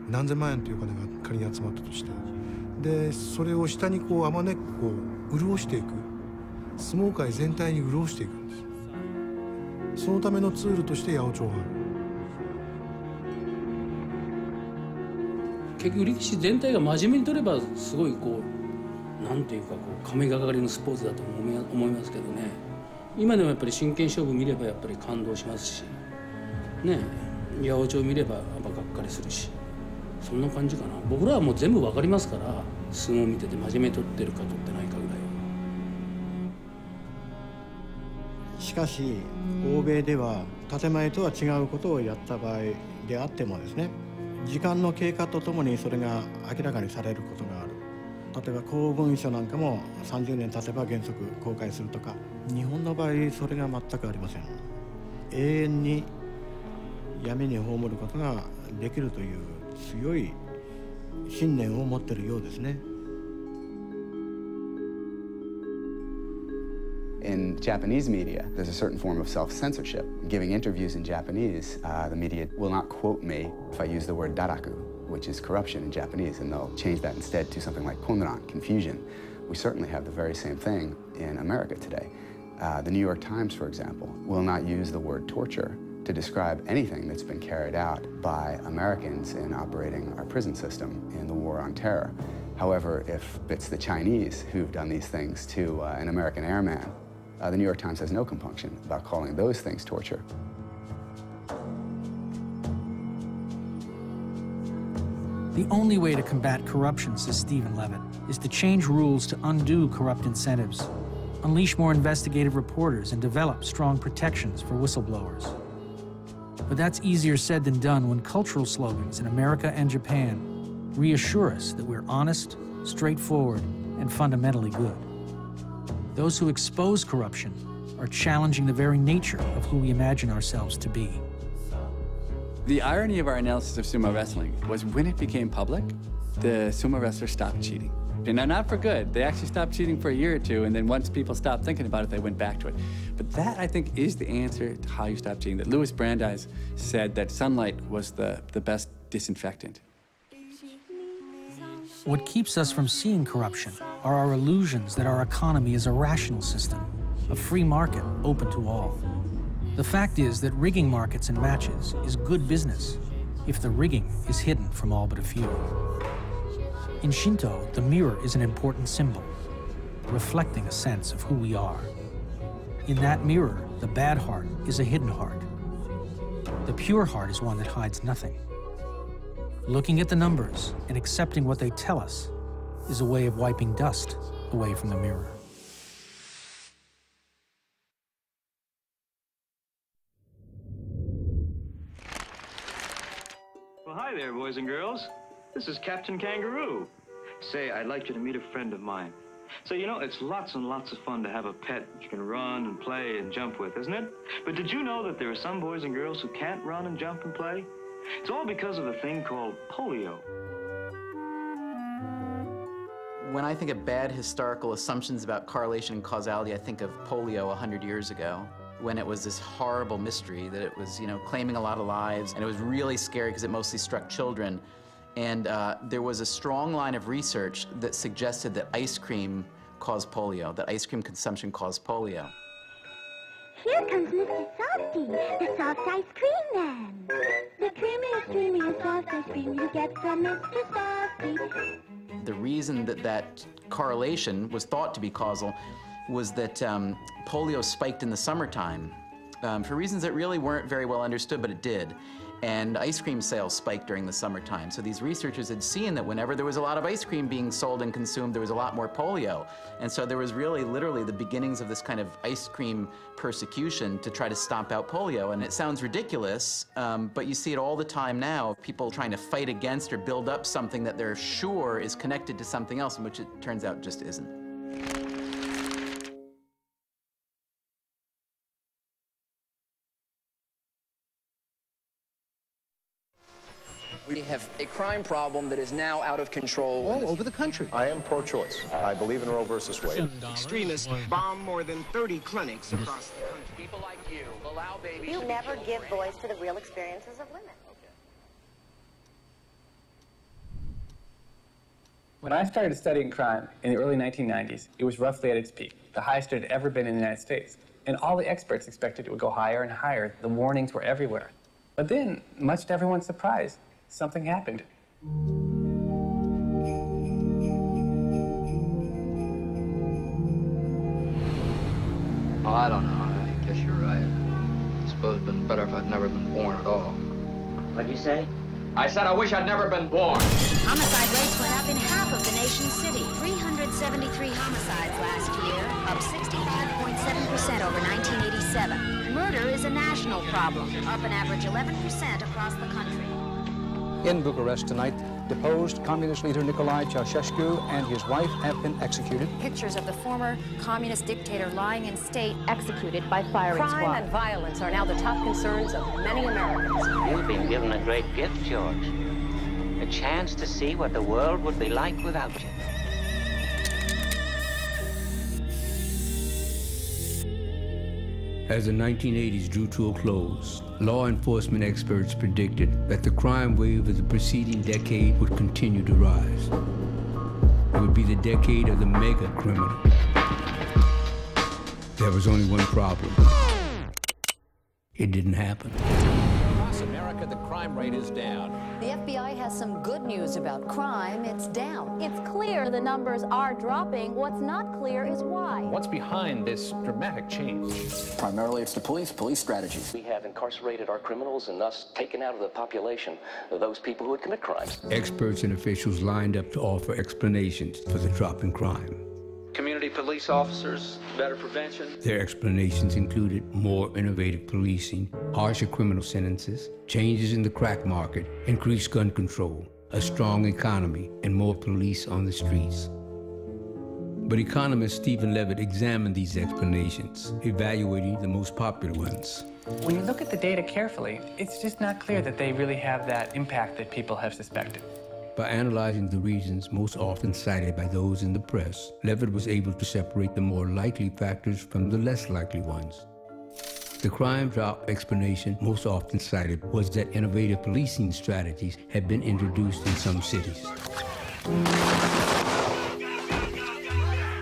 何千万円というお金が仮に集まったとして、でそれを下にあまねく潤していく、相撲界全体に潤していくんです。そのためのツールとして八百長がある。結局力士全体が真面目に取ればすごいなんていうか神がかりのスポーツだと思いますけどね。今でもやっぱり真剣勝負見ればやっぱり感動しますしね、八百長見ればやっぱがっかりするし、そんな感じかな。僕らはもう全部わかりますから、相撲見てて真面目に取ってるか取ってないかぐらいは。しかし欧米では建前とは違うことをやった場合であってもですね、時間の経過とともにそれが明らかにされることがある。例えば公文書なんかも30年経てば原則公開するとか、日本の場合それが全くありません。永遠に闇に葬ることができるという強い信念を持っているようですね。In Japanese media, there's a certain form of self-censorship. Giving interviews in Japanese, the media will not quote me if I use the word daraku, which is corruption in Japanese, and they'll change that instead to something like konran, confusion. We certainly have the very same thing in America today. The New York Times, for example, will not use the word torture to describe anything that's been carried out by Americans in operating our prison system in the war on terror. However, if it's the Chinese who've done these things to an American airman, the New York Times has no compunction about calling those things torture. The only way to combat corruption, says Stephen Levitt, is to change rules to undo corrupt incentives, unleash more investigative reporters, and develop strong protections for whistleblowers. But that's easier said than done when cultural slogans in America and Japan reassure us that we're honest, straightforward, and fundamentally good. Those who expose corruption are challenging the very nature of who we imagine ourselves to be. The irony of our analysis of sumo wrestling was when it became public, the sumo wrestlers stopped cheating. And not for good. They actually stopped cheating for a year or two, and then once people stopped thinking about it, they went back to it. But that, I think, is the answer to how you stop cheating. That Louis Brandeis said that sunlight was the best disinfectant. What keeps us from seeing corruption are our illusions that our economy is a rational system, a free market open to all. The fact is that rigging markets and matches is good business if the rigging is hidden from all but a few. In Shinto, the mirror is an important symbol, reflecting a sense of who we are. In that mirror, the bad heart is a hidden heart. The pure heart is one that hides nothing. Looking at the numbers and accepting what they tell us is a way of wiping dust away from the mirror. Well, hi there, boys and girls. This is Captain Kangaroo. Say, I'd like you to meet a friend of mine. So, you know, it's lots and lots of fun to have a pet that you can run and play and jump with, isn't it? But did you know that there are some boys and girls who can't run and jump and play? It's all because of a thing called polio. When I think of bad historical assumptions about correlation and causality, I think of polio 100 years ago, when it was this horrible mystery that it was, claiming a lot of lives, and it was really scary because it mostly struck children. And there was a strong line of research that suggested that ice cream caused polio, that ice cream consumption caused polio. Here comes Mr. Softy, the soft ice cream man. The creamy and soft ice cream you get from Mr. Softy. The reason that correlation was thought to be causal was that polio spiked in the summertime for reasons that really weren't very well understood, but it did. And ice cream sales spiked during the summertime. So these researchers had seen that whenever there was a lot of ice cream being sold and consumed, there was a lot more polio. And so there was really literally the beginnings of this kind of ice cream persecution to try to stomp out polio. And it sounds ridiculous, but you see it all the time now, people trying to fight against or build up something that they're sure is connected to something else, which it turns out just isn't. We have a crime problem that is now out of control all over the country. I am pro-choice. I believe in Roe versus Wade. Extremists bomb more than 30 clinics across the country. People like you allow babies. You never give voice to the real experiences of women. When I started studying crime in the early 1990s, it was roughly at its peak, the highest it had ever been in the United States. And all the experts expected it would go higher and higher. The warnings were everywhere. But then, much to everyone's surprise, something happened. Oh, I don't know. I guess you're right. I suppose it'd been better if I'd never been born at all. What'd you say? I said I wish I'd never been born. Homicide rates went up in half of the nation's city. 373 homicides last year, up 65.7% over 1987. Murder is a national problem, up an average 11% across the country. In Bucharest tonight, deposed communist leader Nicolae Ceausescu and his wife have been executed. Pictures of the former communist dictator lying in state, executed by firing squad. Crime and violence are now the top concerns of many Americans. You've been given a great gift, George. A chance to see what the world would be like without you. As the 1980s drew to a close, law enforcement experts predicted that the crime wave of the preceding decade would continue to rise. It would be the decade of the mega criminal. There was only one problem. It didn't happen. Across America, the crime rate is down. The FBI has some good news about crime. It's down. It's clear the numbers are dropping. What's not clear is why. What's behind this dramatic change? Primarily, it's the police strategies. We have incarcerated our criminals and thus taken out of the population those people who would commit crimes. Experts and officials lined up to offer explanations for the drop in crime. Community police officers, better prevention. Their explanations included more innovative policing, harsher criminal sentences, changes in the crack market, increased gun control, a strong economy, and more police on the streets. But economist Stephen Levitt examined these explanations, evaluating the most popular ones. When you look at the data carefully, it's just not clear that they really have that impact that people have suspected. By analyzing the reasons most often cited by those in the press, Levitt was able to separate the more likely factors from the less likely ones. The crime drop explanation most often cited was that innovative policing strategies had been introduced in some cities.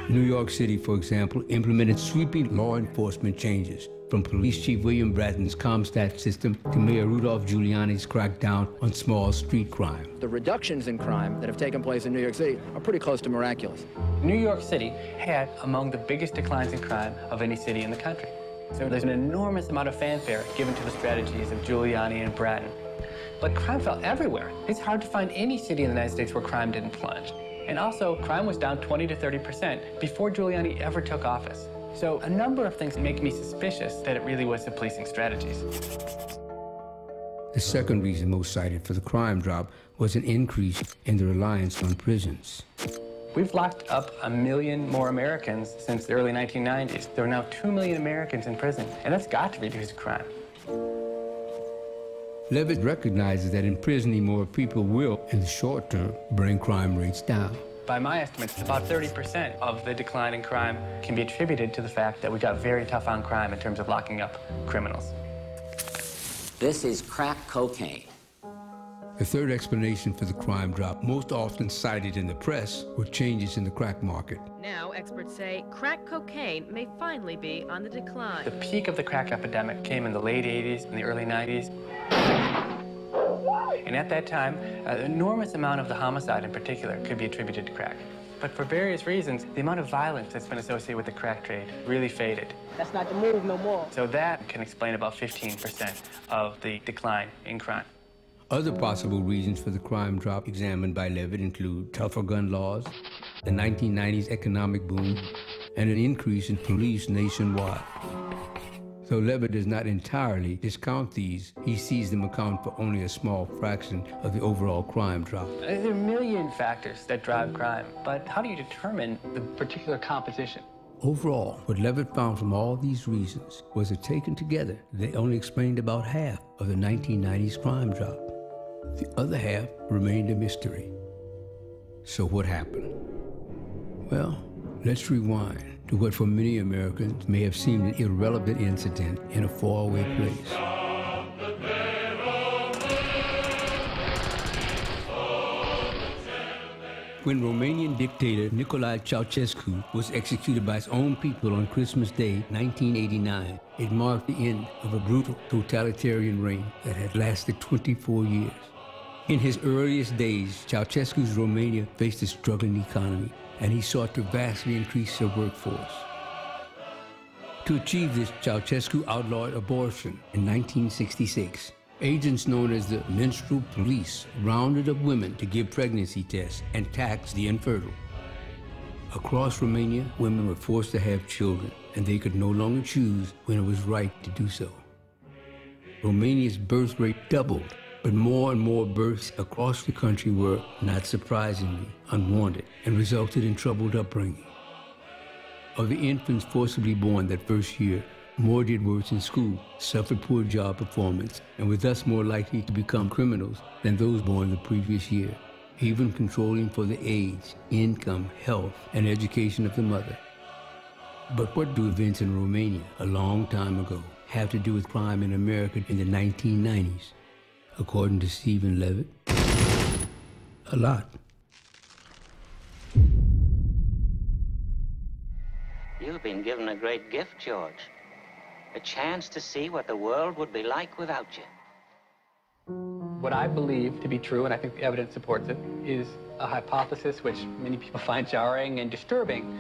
New York City, for example, implemented sweeping law enforcement changes, from Police Chief William Bratton's CompStat system to Mayor Rudolph Giuliani's crackdown on small street crime. The reductions in crime that have taken place in New York City are pretty close to miraculous. New York City had among the biggest declines in crime of any city in the country. So there's an enormous amount of fanfare given to the strategies of Giuliani and Bratton. But crime fell everywhere. It's hard to find any city in the United States where crime didn't plunge. And also, crime was down 20 to 30% before Giuliani ever took office. So a number of things make me suspicious that it really was the policing strategies. The second reason most cited for the crime drop was an increase in the reliance on prisons. We've locked up 1 million more Americans since the early 1990s. There are now 2 million Americans in prison, and that's got to reduce crime. Levitt recognizes that imprisoning more people will, in the short term, bring crime rates down. By my estimates, about 30% of the decline in crime can be attributed to the fact that we got very tough on crime in terms of locking up criminals. This is crack cocaine. The third explanation for the crime drop, most often cited in the press, were changes in the crack market. Now, experts say crack cocaine may finally be on the decline. The peak of the crack epidemic came in the late 80s and the early 90s. And at that time, an enormous amount of the homicide in particular could be attributed to crack. But for various reasons, the amount of violence that's been associated with the crack trade really faded. That's not the move no more. So that can explain about 15% of the decline in crime. Other possible reasons for the crime drop examined by Levitt include tougher gun laws, the 1990s economic boom, and an increase in police nationwide. Though Levitt does not entirely discount these, he sees them account for only a small fraction of the overall crime drop. There are a million factors that drive crime, but how do you determine the particular composition? Overall, what Levitt found from all these reasons was that taken together, they only explained about half of the 1990s crime drop. The other half remained a mystery. So what happened? Well, let's rewind to what for many Americans may have seemed an irrelevant incident in a faraway place. When Romanian dictator Nicolae Ceausescu was executed by his own people on Christmas Day, 1989, it marked the end of a brutal totalitarian reign that had lasted 24 years. In his earliest days, Ceausescu's Romania faced a struggling economy, and he sought to vastly increase their workforce. To achieve this, Ceausescu outlawed abortion in 1966. Agents known as the menstrual police rounded up women to give pregnancy tests and taxed the infertile. Across Romania, women were forced to have children, and they could no longer choose when it was right to do so. Romania's birth rate doubled But more and more births across the country were, not surprisingly, unwanted and resulted in troubled upbringing. Of the infants forcibly born that first year, more did worse in school, suffered poor job performance, and were thus more likely to become criminals than those born the previous year, even controlling for the age, income, health, and education of the mother. But what do events in Romania, a long time ago, have to do with crime in America in the 1990s? According to Stephen Levitt, a lot. You've been given a great gift, George. A chance to see what the world would be like without you. What I believe to be true, and I think the evidence supports it, is a hypothesis which many people find jarring and disturbing,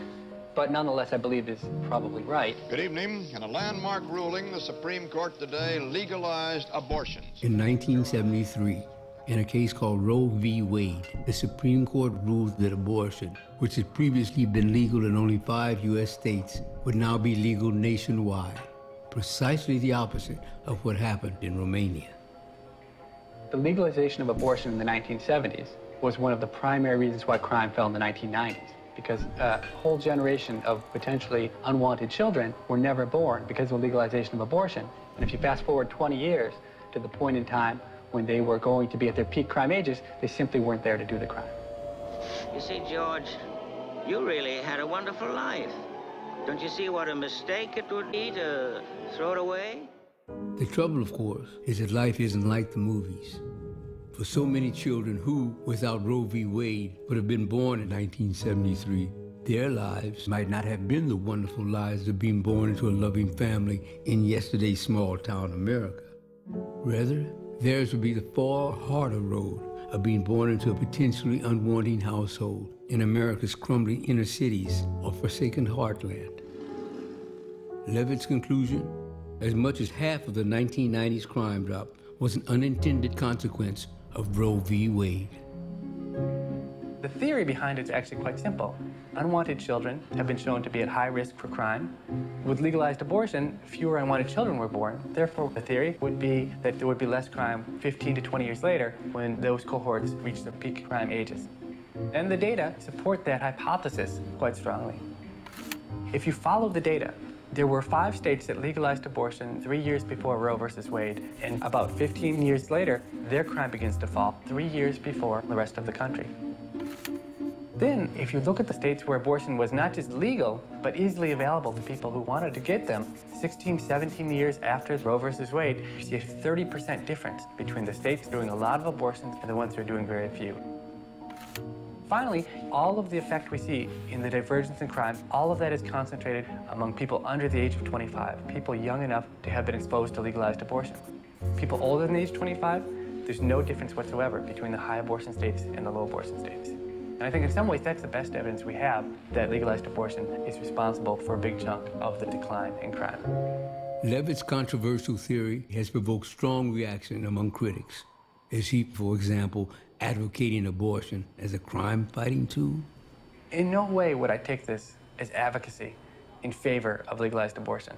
but nonetheless I believe is probably right. Good evening. In a landmark ruling, the Supreme Court today legalized abortions. In 1973, in a case called Roe v. Wade, the Supreme Court ruled that abortion, which had previously been legal in only 5 U.S. states, would now be legal nationwide. Precisely the opposite of what happened in Romania. The legalization of abortion in the 1970s was one of the primary reasons why crime fell in the 1990s, because a whole generation of potentially unwanted children were never born because of the legalization of abortion. And if you fast forward 20 years to the point in time when they were going to be at their peak crime ages, they simply weren't there to do the crime. You see, George, you really had a wonderful life. Don't you see what a mistake it would be to throw it away? The trouble, of course, is that life isn't like the movies. For so many children who, without Roe v. Wade, would have been born in 1973, their lives might not have been the wonderful lives of being born into a loving family in yesterday's small-town America. Rather, theirs would be the far harder road of being born into a potentially unwanting household in America's crumbling inner cities or forsaken heartland. Levitt's conclusion? As much as half of the 1990s crime drop was an unintended consequence of Roe v. Wade. The theory behind it is actually quite simple. Unwanted children have been shown to be at high risk for crime. With legalized abortion, fewer unwanted children were born. Therefore, the theory would be that there would be less crime 15 to 20 years later when those cohorts reach their peak crime ages. And the data support that hypothesis quite strongly. If you follow the data, there were 5 states that legalized abortion 3 years before Roe versus Wade, and about 15 years later, their crime begins to fall 3 years before the rest of the country. Then, if you look at the states where abortion was not just legal, but easily available to people who wanted to get them, 16, 17 years after Roe versus Wade, you see a 30% difference between the states doing a lot of abortions and the ones who are doing very few. Finally, all of the effect we see in the divergence in crime, all of that is concentrated among people under the age of 25, people young enough to have been exposed to legalized abortion. People older than age 25, there's no difference whatsoever between the high abortion states and the low abortion states. And I think in some ways that's the best evidence we have that legalized abortion is responsible for a big chunk of the decline in crime. Levitt's controversial theory has provoked strong reaction among critics. Is he, for example, advocating abortion as a crime-fighting tool? In no way would I take this as advocacy in favor of legalized abortion.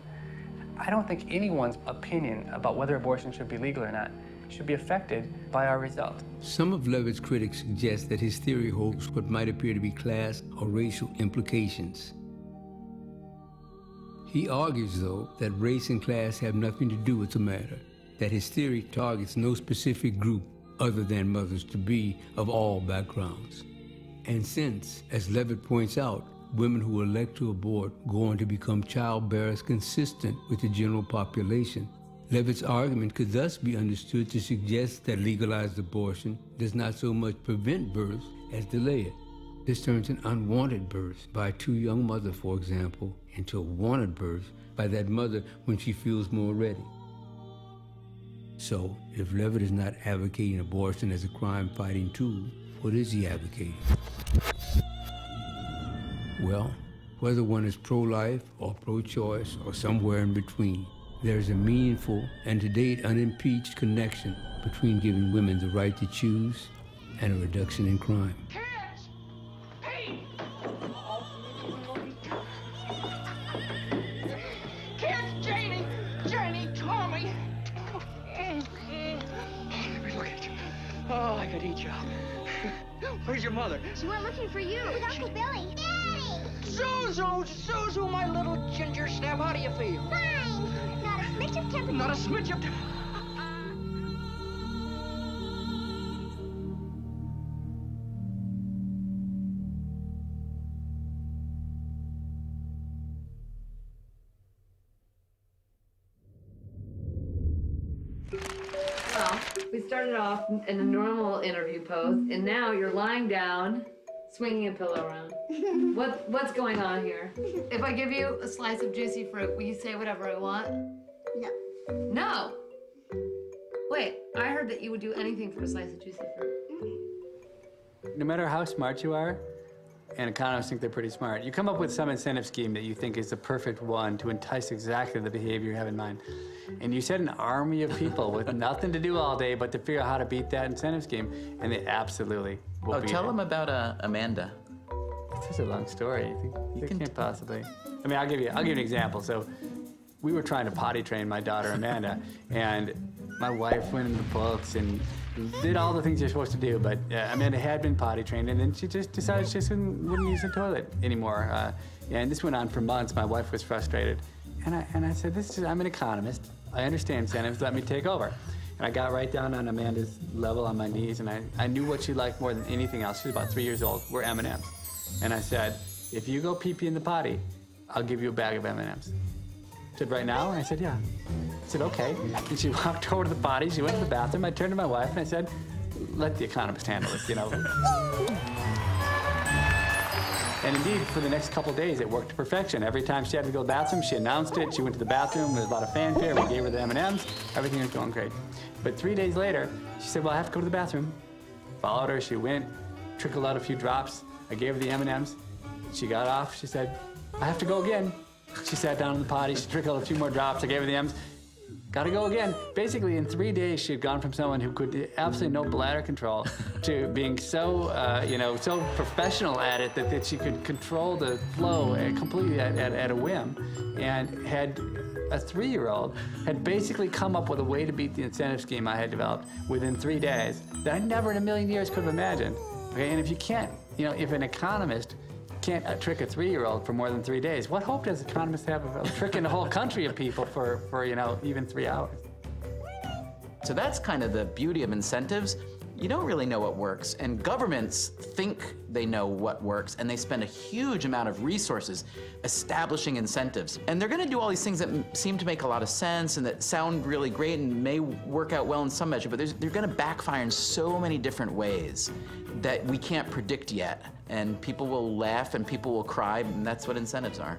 I don't think anyone's opinion about whether abortion should be legal or not should be affected by our result. Some of Levitt's critics suggest that his theory holds what might appear to be class or racial implications. He argues, though, that race and class have nothing to do with the matter, that his theory targets no specific group other than mothers-to-be of all backgrounds. And since, as Levitt points out, women who elect to abort go on to become childbearers consistent with the general population, Levitt's argument could thus be understood to suggest that legalized abortion does not so much prevent birth as delay it. This turns an unwanted birth by a too young mother, for example, into a wanted birth by that mother when she feels more ready. So, if Levitt is not advocating abortion as a crime-fighting tool, what is he advocating? Well, whether one is pro-life or pro-choice or somewhere in between, there is a meaningful and to date unimpeached connection between giving women the right to choose and a reduction in crime. Kids! Hey! Kids, Janie, Tommy. Let me look at Oh, I could eat you. Where's your mother? She went looking for you. With Uncle Billy. Daddy! Suzu, my little ginger snap, how do you feel? Fine. Not a smidge of temperature. Not a smidge of... Well, we started off in a normal interview pose, and now you're lying down, swinging a pillow around. What's going on here? If I give you a slice of juicy fruit, will you say whatever I want? No. No! Wait, I heard that you would do anything for a slice of juicy fruit. No matter how smart you are, and economists think they're pretty smart, you come up with some incentive scheme that you think is the perfect one to entice exactly the behavior you have in mind. And you set an army of people with nothing to do all day but to figure out how to beat that incentive scheme, and they absolutely will beat it. Tell them about Amanda. It's such a long story. You can't possibly. I mean, I'll give you an example. So we were trying to potty train my daughter, Amanda, and my wife went in the books and did all the things you're supposed to do, but Amanda had been potty trained, and then she just decided she just wouldn't use the toilet anymore. And this went on for months. My wife was frustrated. And I said, I'm an economist. I understand incentives. Let me take over. And I got right down on Amanda's level on my knees, and I knew what she liked more than anything else. She was about 3 years old. We're M&Ms. And I said, if you go pee-pee in the potty, I'll give you a bag of M&Ms. She said, right now? And I said, yeah. I said, okay. And she walked over to the potty. She went to the bathroom. I turned to my wife, and I said, let the economist handle this, you know. And indeed, for the next couple days, it worked to perfection. Every time she had to go to the bathroom, she announced it. She went to the bathroom. There was a lot of fanfare. We gave her the M&Ms. Everything was going great. But 3 days later, she said, well, I have to go to the bathroom. Followed her. She went, trickled out a few drops. I gave her the M&Ms. She got off. She said, I have to go again. She sat down in the potty. She trickled a few more drops. I gave her the M's. Gotta go again. Basically, in 3 days, she had gone from someone who could do absolutely no bladder control to being so, so professional at it that she could control the flow completely at a whim, and had a 3-year-old had basically come up with a way to beat the incentive scheme I had developed within 3 days that I never in a million years could have imagined. Okay, and if you can't, if an economist can't trick a 3-year-old for more than 3 days, what hope does economists have of tricking a whole country of people for even 3 hours? So that's kind of the beauty of incentives. You don't really know what works, and governments think they know what works, and they spend a huge amount of resources establishing incentives. And they're gonna do all these things that seem to make a lot of sense and that sound really great and may work out well in some measure, but they're gonna backfire in so many different ways that we can't predict yet. And people will laugh and people will cry, and that's what incentives are.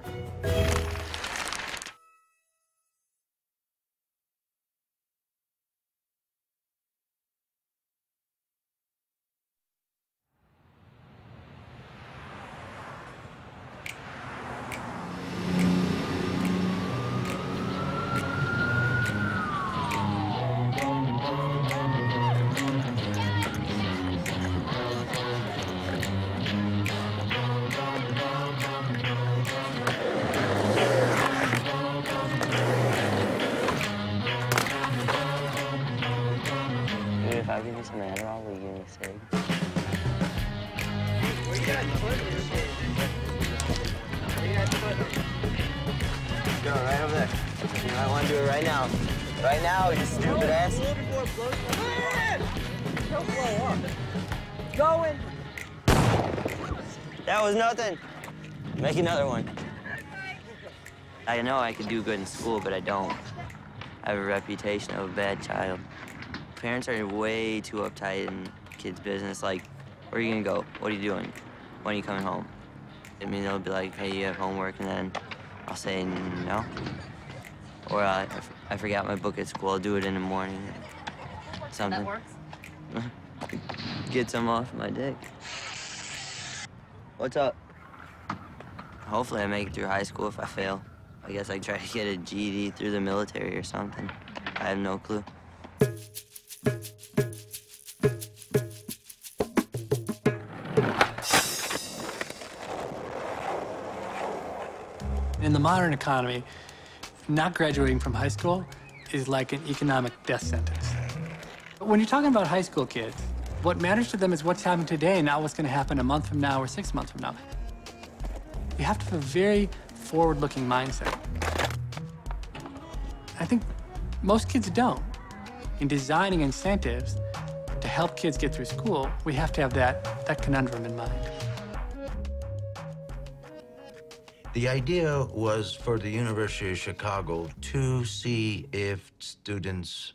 I'll give you some Adderall, will you give me a cig? Where you at, Go right over there. You might want to do it right now. Right now, you stupid ass. Don't blow up. Going. That was nothing. Make another one. I know I could do good in school, but I don't. I have a reputation of a bad child. Parents are way too uptight in kids' business. Like, where are you gonna go? What are you doing? When are you coming home? I mean, they'll be like, hey, you have homework, and then I'll say no. Or I forgot my book at school, I'll do it in the morning. Something. That works? Get some off my dick. What's up? Hopefully I make it through high school. If I fail, I guess I try to get a GED through the military or something. I have no clue. In the modern economy, not graduating from high school is like an economic death sentence. When you're talking about high school kids, What matters to them is what's happening today, not what's going to happen a month from now or 6 months from now. You have to have a very forward-looking mindset. I think most kids don't. In designing incentives to help kids get through school, we have to have that conundrum in mind. The idea was for the University of Chicago to see if students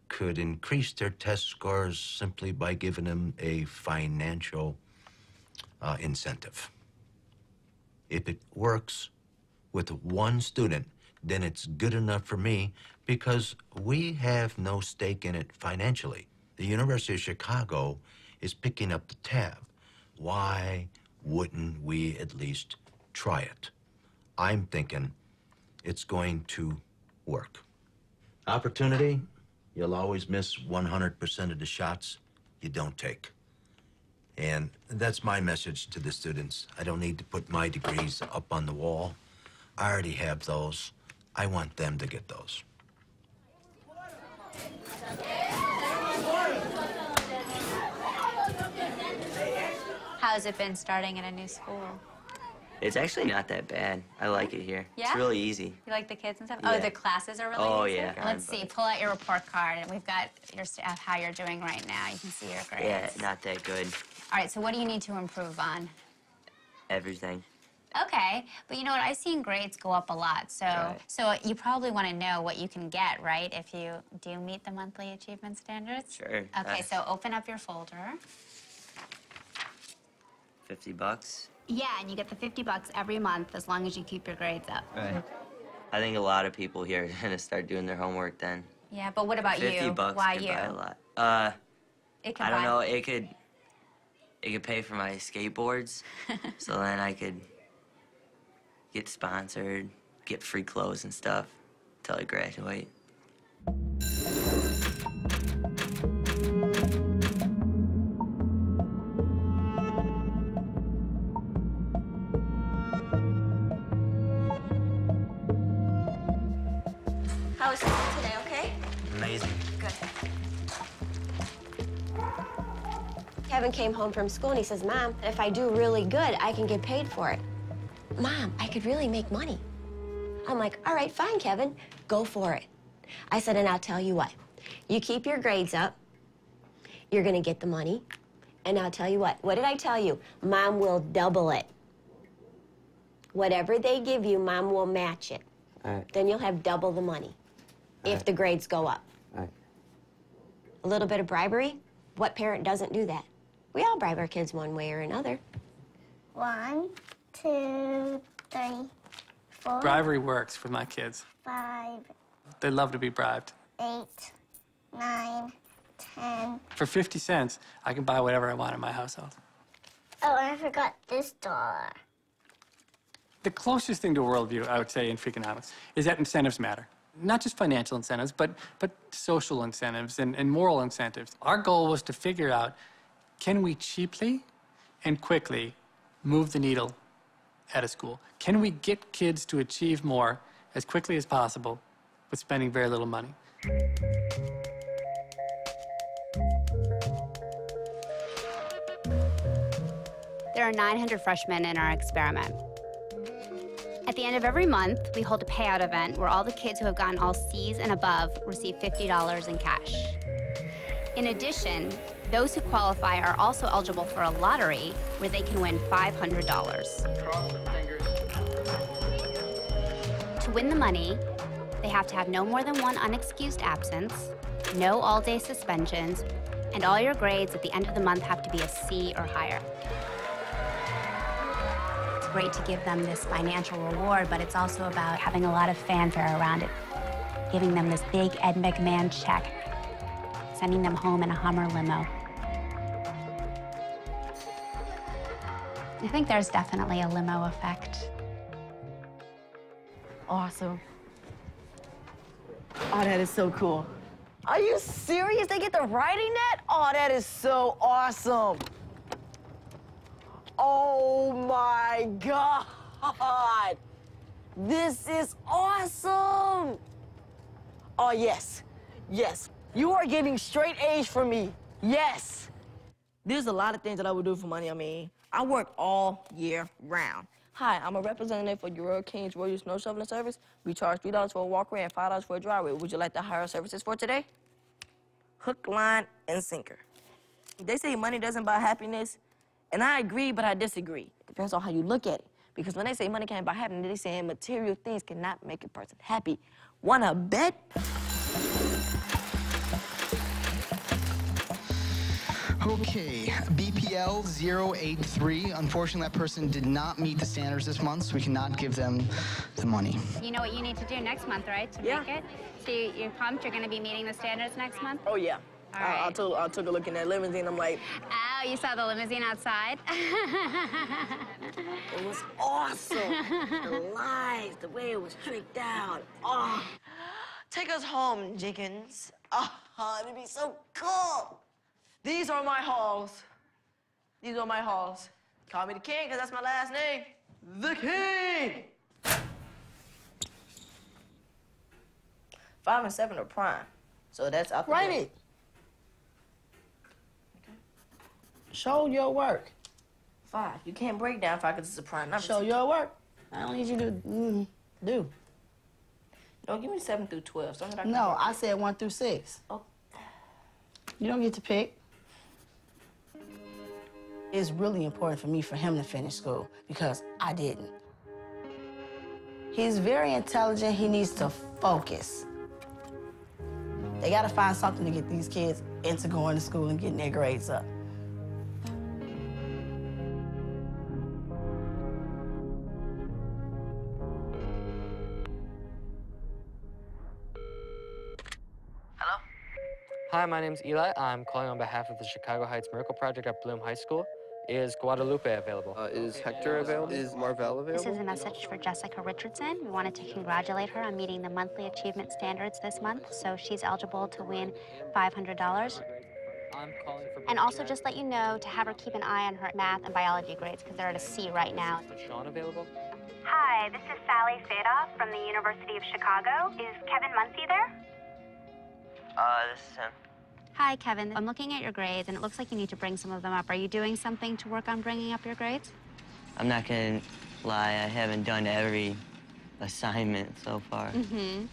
could increase their test scores simply by giving them a financial incentive. If it works with one student, then it's good enough for me because we have no stake in it financially. The University of Chicago is picking up the tab. Why wouldn't we at least try it? I'm thinking it's going to work. Opportunity, you'll always miss 100% of the shots you don't take. And that's my message to the students. I don't need to put my degrees up on the wall. I already have those. I want them to get those. How's it been starting in a new school? It's actually not that bad. I like it here. Yeah? It's really easy. You like the kids and stuff? Yeah. Oh, the classes are really Oh, easy? yeah. Let's see, pull out your report card, and we've got your how you're doing right now. You can see your grades. Yeah, not that good. All right, so what do you need to improve on? Everything. Okay, but you know what? I've seen grades go up a lot, so so you probably want to know what you can get, right? If you do meet the monthly achievement standards. Sure. Okay, so open up your folder. $50. Yeah, and you get the $50 every month as long as you keep your grades up. Right. I think a lot of people here are gonna start doing their homework then. Yeah, but what about you? $50 Why could you? buy a lot. It could I don't buy- know. It could pay for my skateboards, so then I could get sponsored, get free clothes and stuff until I graduate. How was school today, okay? Amazing. Good. Kevin came home from school and he says, Mom, if I do really good, I can get paid for it. Mom, I could really make money. I'm like, all right, fine, Kevin, go for it. I said, and I'll tell you what, you keep your grades up, you're gonna get the money, and I'll tell you what did I tell you? Mom will double it. Whatever they give you, Mom will match it. All right. Then you'll have double the money if the grades go up. All right. A little bit of bribery, what parent doesn't do that? We all bribe our kids one way or another. 1, 2, 3, 4. Bribery works for my kids. 5, They love to be bribed. 8, 9, 10. For 50 cents, I can buy whatever I want in my household. Oh, and I forgot this dollar. The closest thing to a worldview, I would say, in Freakonomics is that incentives matter. Not just financial incentives, but social incentives and moral incentives. Our goal was to figure out, can we cheaply and quickly move the needle at a school? Can we get kids to achieve more as quickly as possible with spending very little money? There are 900 freshmen in our experiment. At the end of every month, we hold a payout event where all the kids who have gotten all C's and above receive $50 in cash. In addition, those who qualify are also eligible for a lottery where they can win $500. Cross your fingers. To win the money, they have to have no more than one unexcused absence, no all-day suspensions, and all your grades at the end of the month have to be a C or higher. It's great to give them this financial reward, but it's also about having a lot of fanfare around it, giving them this big Ed McMahon check, sending them home in a Hummer limo. I think there's definitely a limo effect. Awesome. Oh, that is so cool. Are you serious? They get the writing net? Oh, that is so awesome. Oh my God. This is awesome. Oh, yes. Yes. You are getting straight A's from me. Yes. There's a lot of things that I would do for money. I mean, I work all year round. Hi, I'm a representative for Royal Kings Royal Snow Shoveling Service. We charge $3 for a walkway and $5 for a driveway. Would you like to hire our services for today? Hook, line, and sinker. They say money doesn't buy happiness, and I agree, but I disagree. It depends on how you look at it. Because when they say money can't buy happiness, they're saying material things cannot make a person happy. Wanna bet? Okay, BPL 083. Unfortunately, that person did not meet the standards this month, so we cannot give them the money. You know what you need to do next month, right, to make it? So you're pumped you're going to be meeting the standards next month? Oh, yeah. All I took a look in that limousine. I'm like... Oh, you saw the limousine outside? It was awesome. The lights, the way it was tricked out. Oh. Take us home, Jenkins. Oh, it'd be so cool. These are my halls. These are my halls. Call me the king, because that's my last name. The King! 5 and 7 are prime. So that's up. Write it. Show your work. 5. You can't break down 5 because it's a prime number. Show your work. I don't need you to do. Don't give me 7 through 12. So No, I said 1 through 6. Oh. You don't get to pick. It's really important for him to finish school because I didn't. He's very intelligent. He needs to focus. They got to find something to get these kids into going to school and getting their grades up. Hi, my name's Eli. I'm calling on behalf of the Chicago Heights Miracle Project at Bloom High School. Is Guadalupe available? Is Hector available? Is Marvell available? This is a message for Jessica Richardson. We wanted to congratulate her on meeting the monthly achievement standards this month, so she's eligible to win $500. I'm calling for... And also just let you know to have her keep an eye on her math and biology grades because they're at a C right now. Is Sean available? Hi, this is Sally Sadoff from the University of Chicago. Is Kevin Muncie there? This is him. Hi, Kevin. I'm looking at your grades, and it looks like you need to bring some of them up. Are you doing something to work on bringing up your grades? I'm not gonna lie, I haven't done every assignment so far. Mm-hmm.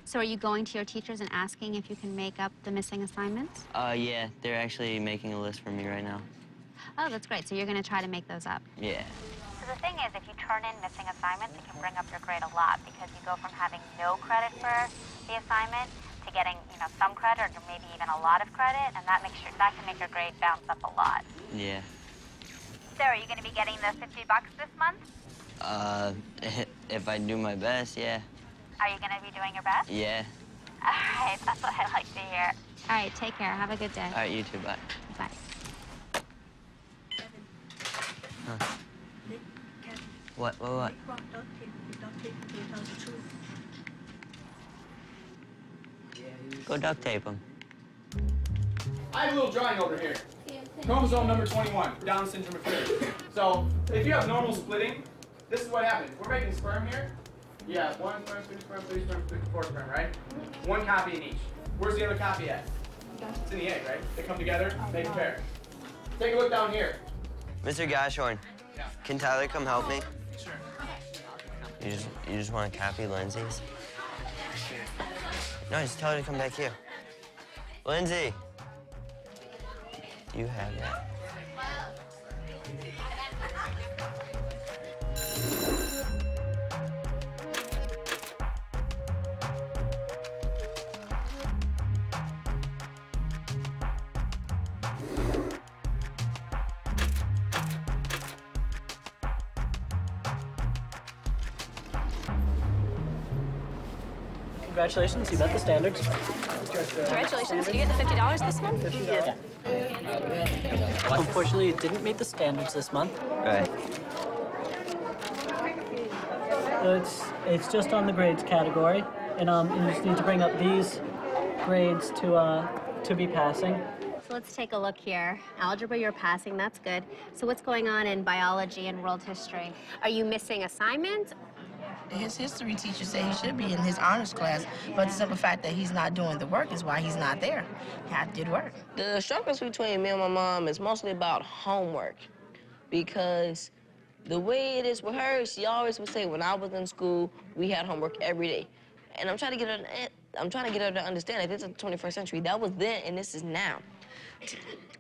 So are you going to your teachers and asking if you can make up the missing assignments? Yeah, they're actually making a list for me right now. Oh, that's great. So you're going to try to make those up? Yeah. So the thing is, if you turn in missing assignments, it can bring up your grade a lot because you go from having no credit for the assignment to getting, some credit or maybe even a lot of credit, and that can make your grade bounce up a lot. Yeah. So are you going to be getting the $50 this month? If I do my best, yeah. Are you going to be doing your best? Yeah. All right, that's what I like to hear. All right, take care. Have a good day. All right, you too. Bye. Bye. Huh. What? Go duct tape them. I have a little drawing over here. Chromosome number 21, Down syndrome occurs. So, if you have normal splitting, this is what happens. We're making sperm here. You have 1 sperm, 2 sperm, 3 sperm, 4 sperm, right? 1 copy in each. Where's the other copy at? It's in the egg, right? They come together, make a pair. Take a look down here. Mr. Goshorn, can Tyler come help me? Sure. You just want to copy Lindsay's? No, just tell her to come back here. Lindsay! You have that. Congratulations, you met the standards. Congratulations, did you get the $50 this month? Yeah. Unfortunately, it didn't meet the standards this month. Right. So it's just on the grades category, and you just need to bring up these grades to be passing. So let's take a look here. Algebra, you're passing, that's good. So what's going on in biology and world history? Are you missing assignments? His history teacher said he should be in his honors class, but the simple fact that he's not doing the work is why he's not there. He did work. The struggles between me and my mom is mostly about homework, because the way it is with her, she always would say, when I was in school, we had homework every day. And I'm trying to get her to understand that this is the 21st century. That was then, and this is now.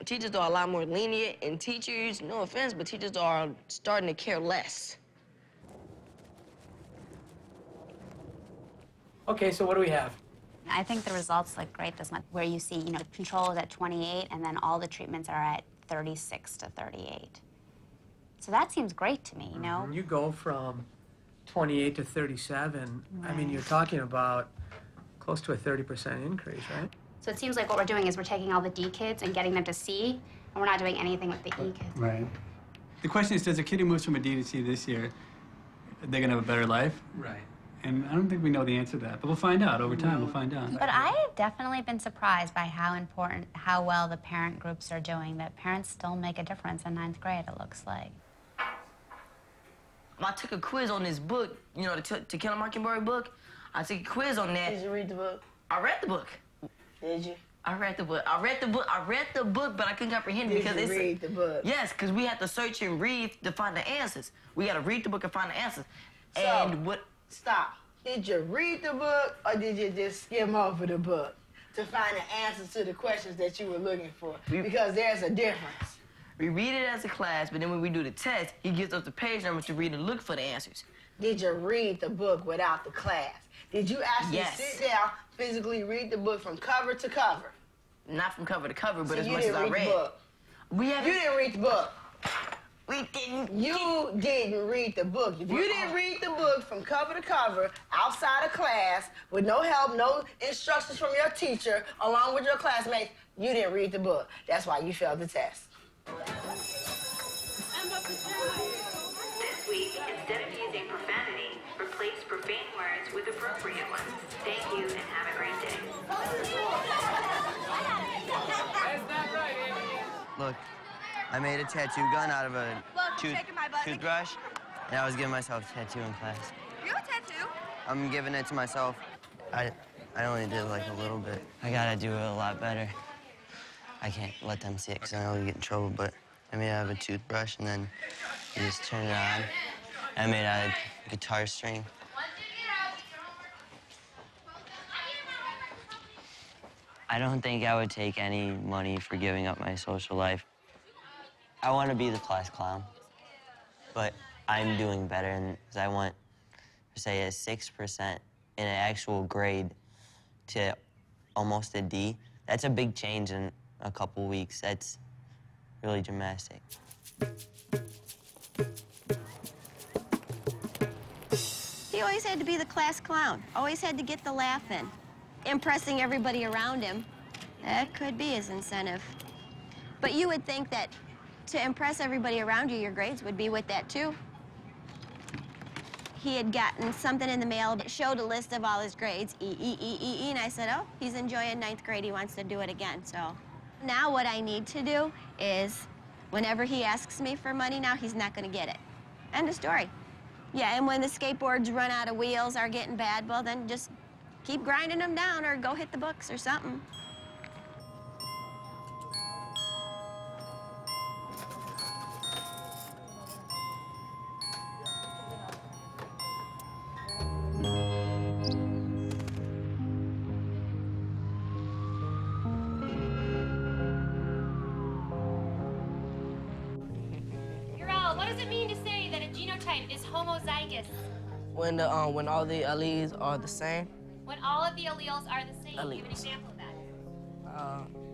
Teachers are a lot more lenient, and teachers, no offense, but teachers are starting to care less. Okay, so what do we have? I think the results look great this month, where you see, you know, control is at 28, and then all the treatments are at 36 to 38. So that seems great to me, you know? You go from 28 to 37, Right. I mean, you're talking about close to a 30% increase, right? So it seems like what we're doing is we're taking all the D kids and getting them to C, and we're not doing anything with the E kids. Right. The question is, does a kid who moves from a D to C this year, are they gonna have a better life? Right. And I don't think we know the answer to that, but we'll find out over time. We'll find out. But I have definitely been surprised by how well the parent groups are doing, that parents still make a difference in 9th grade, it looks like. I took a quiz on this book, you know, the To Kill a Mockingbird book. I took a quiz on that. Did you read the book? I read the book. Did you? I read the book. I read the book, but I couldn't comprehend it because Did you it's read the book? Yes, because we had to search and read to find the answers. We got to read the book and find the answers. So, And what? Stop. Did you read the book, or did you just skim over the book to find the answers to the questions that you were looking for? Because there's a difference. We read it as a class, but then when we do the test, he gives us the page number to read and look for the answers. Did you read the book without the class? Did you actually Yes. sit down, physically read the book from cover to cover? Not from cover to cover, but So as you much as didn't I read read. the book. We You haven't. didn't read the book. We didn't. You didn't read the book. If you didn't read the book from cover to cover, outside of class, with no help, no instructions from your teacher, along with your classmates, you didn't read the book. That's why you failed the test. This week, instead of using profanity, replace profane words with appropriate ones. Thank you and have a great day. Look, I made a tattoo gun out of a toothbrush, and I was giving myself a tattoo in class. You have a tattoo? I'm giving it to myself. I only did like a little bit. I gotta do it a lot better. I can't let them see it because I know we get in trouble, but I made it out of a toothbrush, and then you just turn it on. I made it out of guitar string. I don't think I would take any money for giving up my social life. I want to be the class clown, but I'm doing better, and I want, say, a 6% in an actual grade to almost a D. That's a big change in a couple weeks. That's really dramatic. He always had to be the class clown, always had to get the laugh in. Impressing everybody around him, that could be his incentive. But you would think that to impress everybody around you, your grades would be with that too. He had gotten something in the mail that showed a list of all his grades, E, and I said, oh, he's enjoying 9th grade, he wants to do it again, so. Now what I need to do is, whenever he asks me for money now, he's not gonna get it. End of story. Yeah, and when the skateboards run out of wheels, are getting bad, well then just keep grinding them down or go hit the books or something. Urel, what does it mean to say that a genotype is homozygous? When all the alleles are the same, When all of the alleles are the same. Give an Alleles. example of that.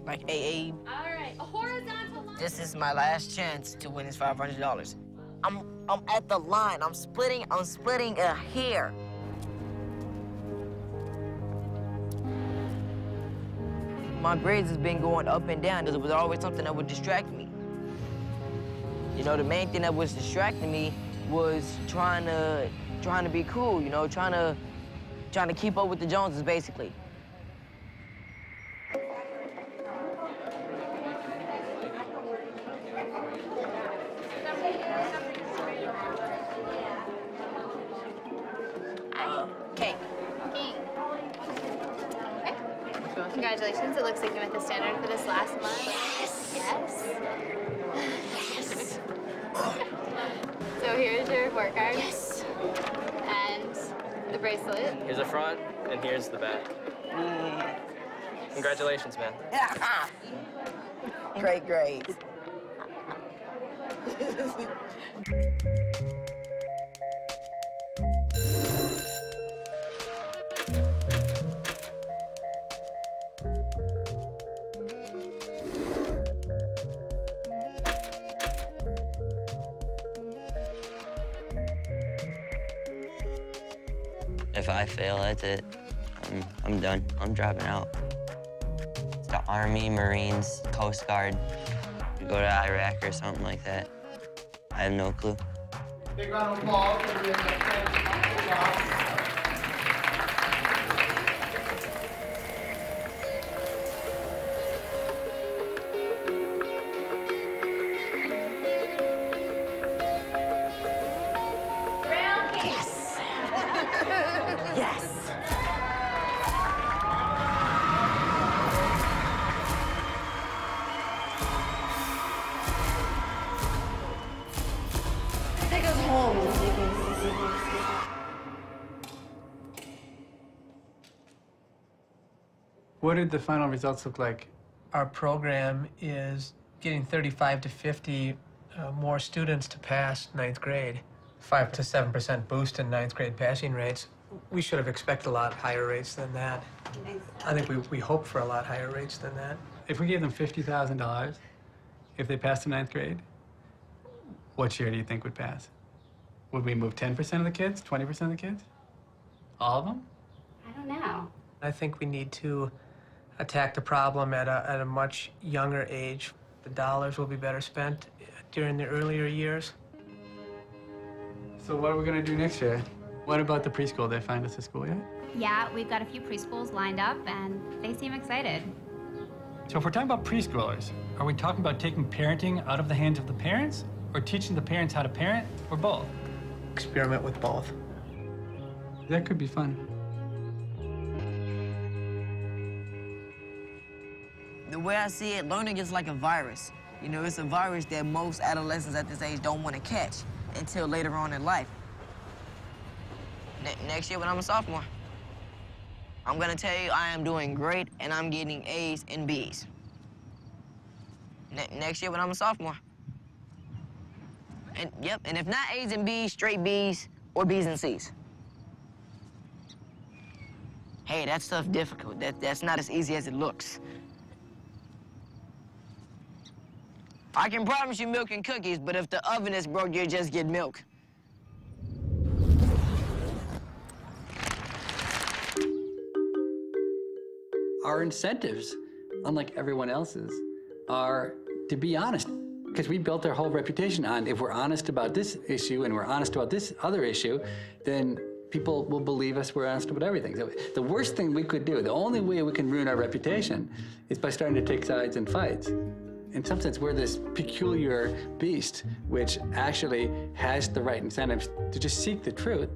like AA. All right, a horizontal line. This is my last chance to win his $500. I'm at the line. I'm splitting a hair. My grades has been going up and down. There was always something that would distract me. You know, the main thing that was distracting me was trying to be cool, you know, trying to keep up with the Joneses, basically. Congratulations. It looks like you met the standard for this last month. Yes. So here's your report card. Yes. And the bracelet. Here's the front, and here's the back. Congratulations, man. Great grades. If I fail, that's it. I'm done. I'm dropping out. It's the Army, Marines, Coast Guard. We go to Iraq or something like that. I have no clue. Big round of applause for the Yes. Take us home. What did the final results look like? Our program is getting 35 to 50 more students to pass ninth grade. 5 to 7% boost in ninth grade passing rates. We should have expected a lot higher rates than that. I think we hope for a lot higher rates than that. If we gave them $50,000, if they passed the ninth grade, what year do you think would pass? Would we move 10% of the kids, 20% of the kids? All of them? I don't know. I think we need to attack the problem at a much younger age. The dollars will be better spent during the earlier years. So what are we going to do next year? What about the preschool? Did they find us a school yet? Yeah, we've got a few preschools lined up, and they seem excited. So if we're talking about preschoolers, are we talking about taking parenting out of the hands of the parents, or teaching the parents how to parent, or both? Experiment with both. That could be fun. The way I see it, learning is like a virus. You know, it's a virus that most adolescents at this age don't want to catch until later on in life. Next year when I'm a sophomore, I'm gonna tell you I am doing great and I'm getting A's and B's. Next year when I'm a sophomore. And yep, and if not A's and B's, straight B's or B's and C's. Hey, that stuff's difficult. That's not as easy as it looks. I can promise you milk and cookies, but if the oven is broke, you just get milk. Our incentives, unlike everyone else's, are to be honest. Because we built our whole reputation on if we're honest about this issue and we're honest about this other issue, then people will believe us we're honest about everything. So the worst thing we could do, the only way we can ruin our reputation is by starting to take sides in fights. In some sense, we're this peculiar beast which actually has the right incentives to just seek the truth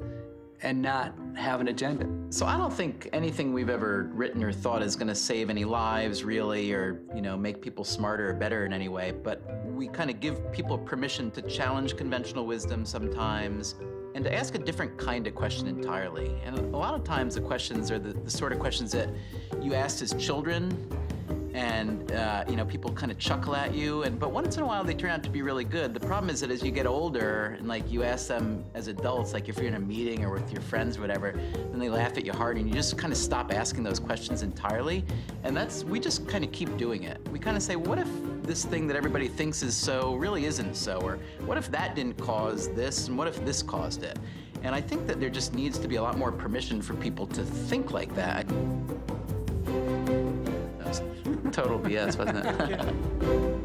and not have an agenda. So I don't think anything we've ever written or thought is gonna save any lives, really, or, you know, make people smarter or better in any way, but we kind of give people permission to challenge conventional wisdom sometimes and to ask a different kind of question entirely. And a lot of times the questions are the sort of questions that you asked as children, and you know, people kind of chuckle at you, but once in a while they turn out to be really good. The problem is that as you get older and like you ask them as adults, like if you're in a meeting or with your friends or whatever, then they laugh at you hard and you just kind of stop asking those questions entirely. And we just kind of keep doing it. We kind of say, what if this thing that everybody thinks is so really isn't so? Or what if that didn't cause this, and what if this caused it? And I think that there just needs to be a lot more permission for people to think like that. That was total BS, wasn't it?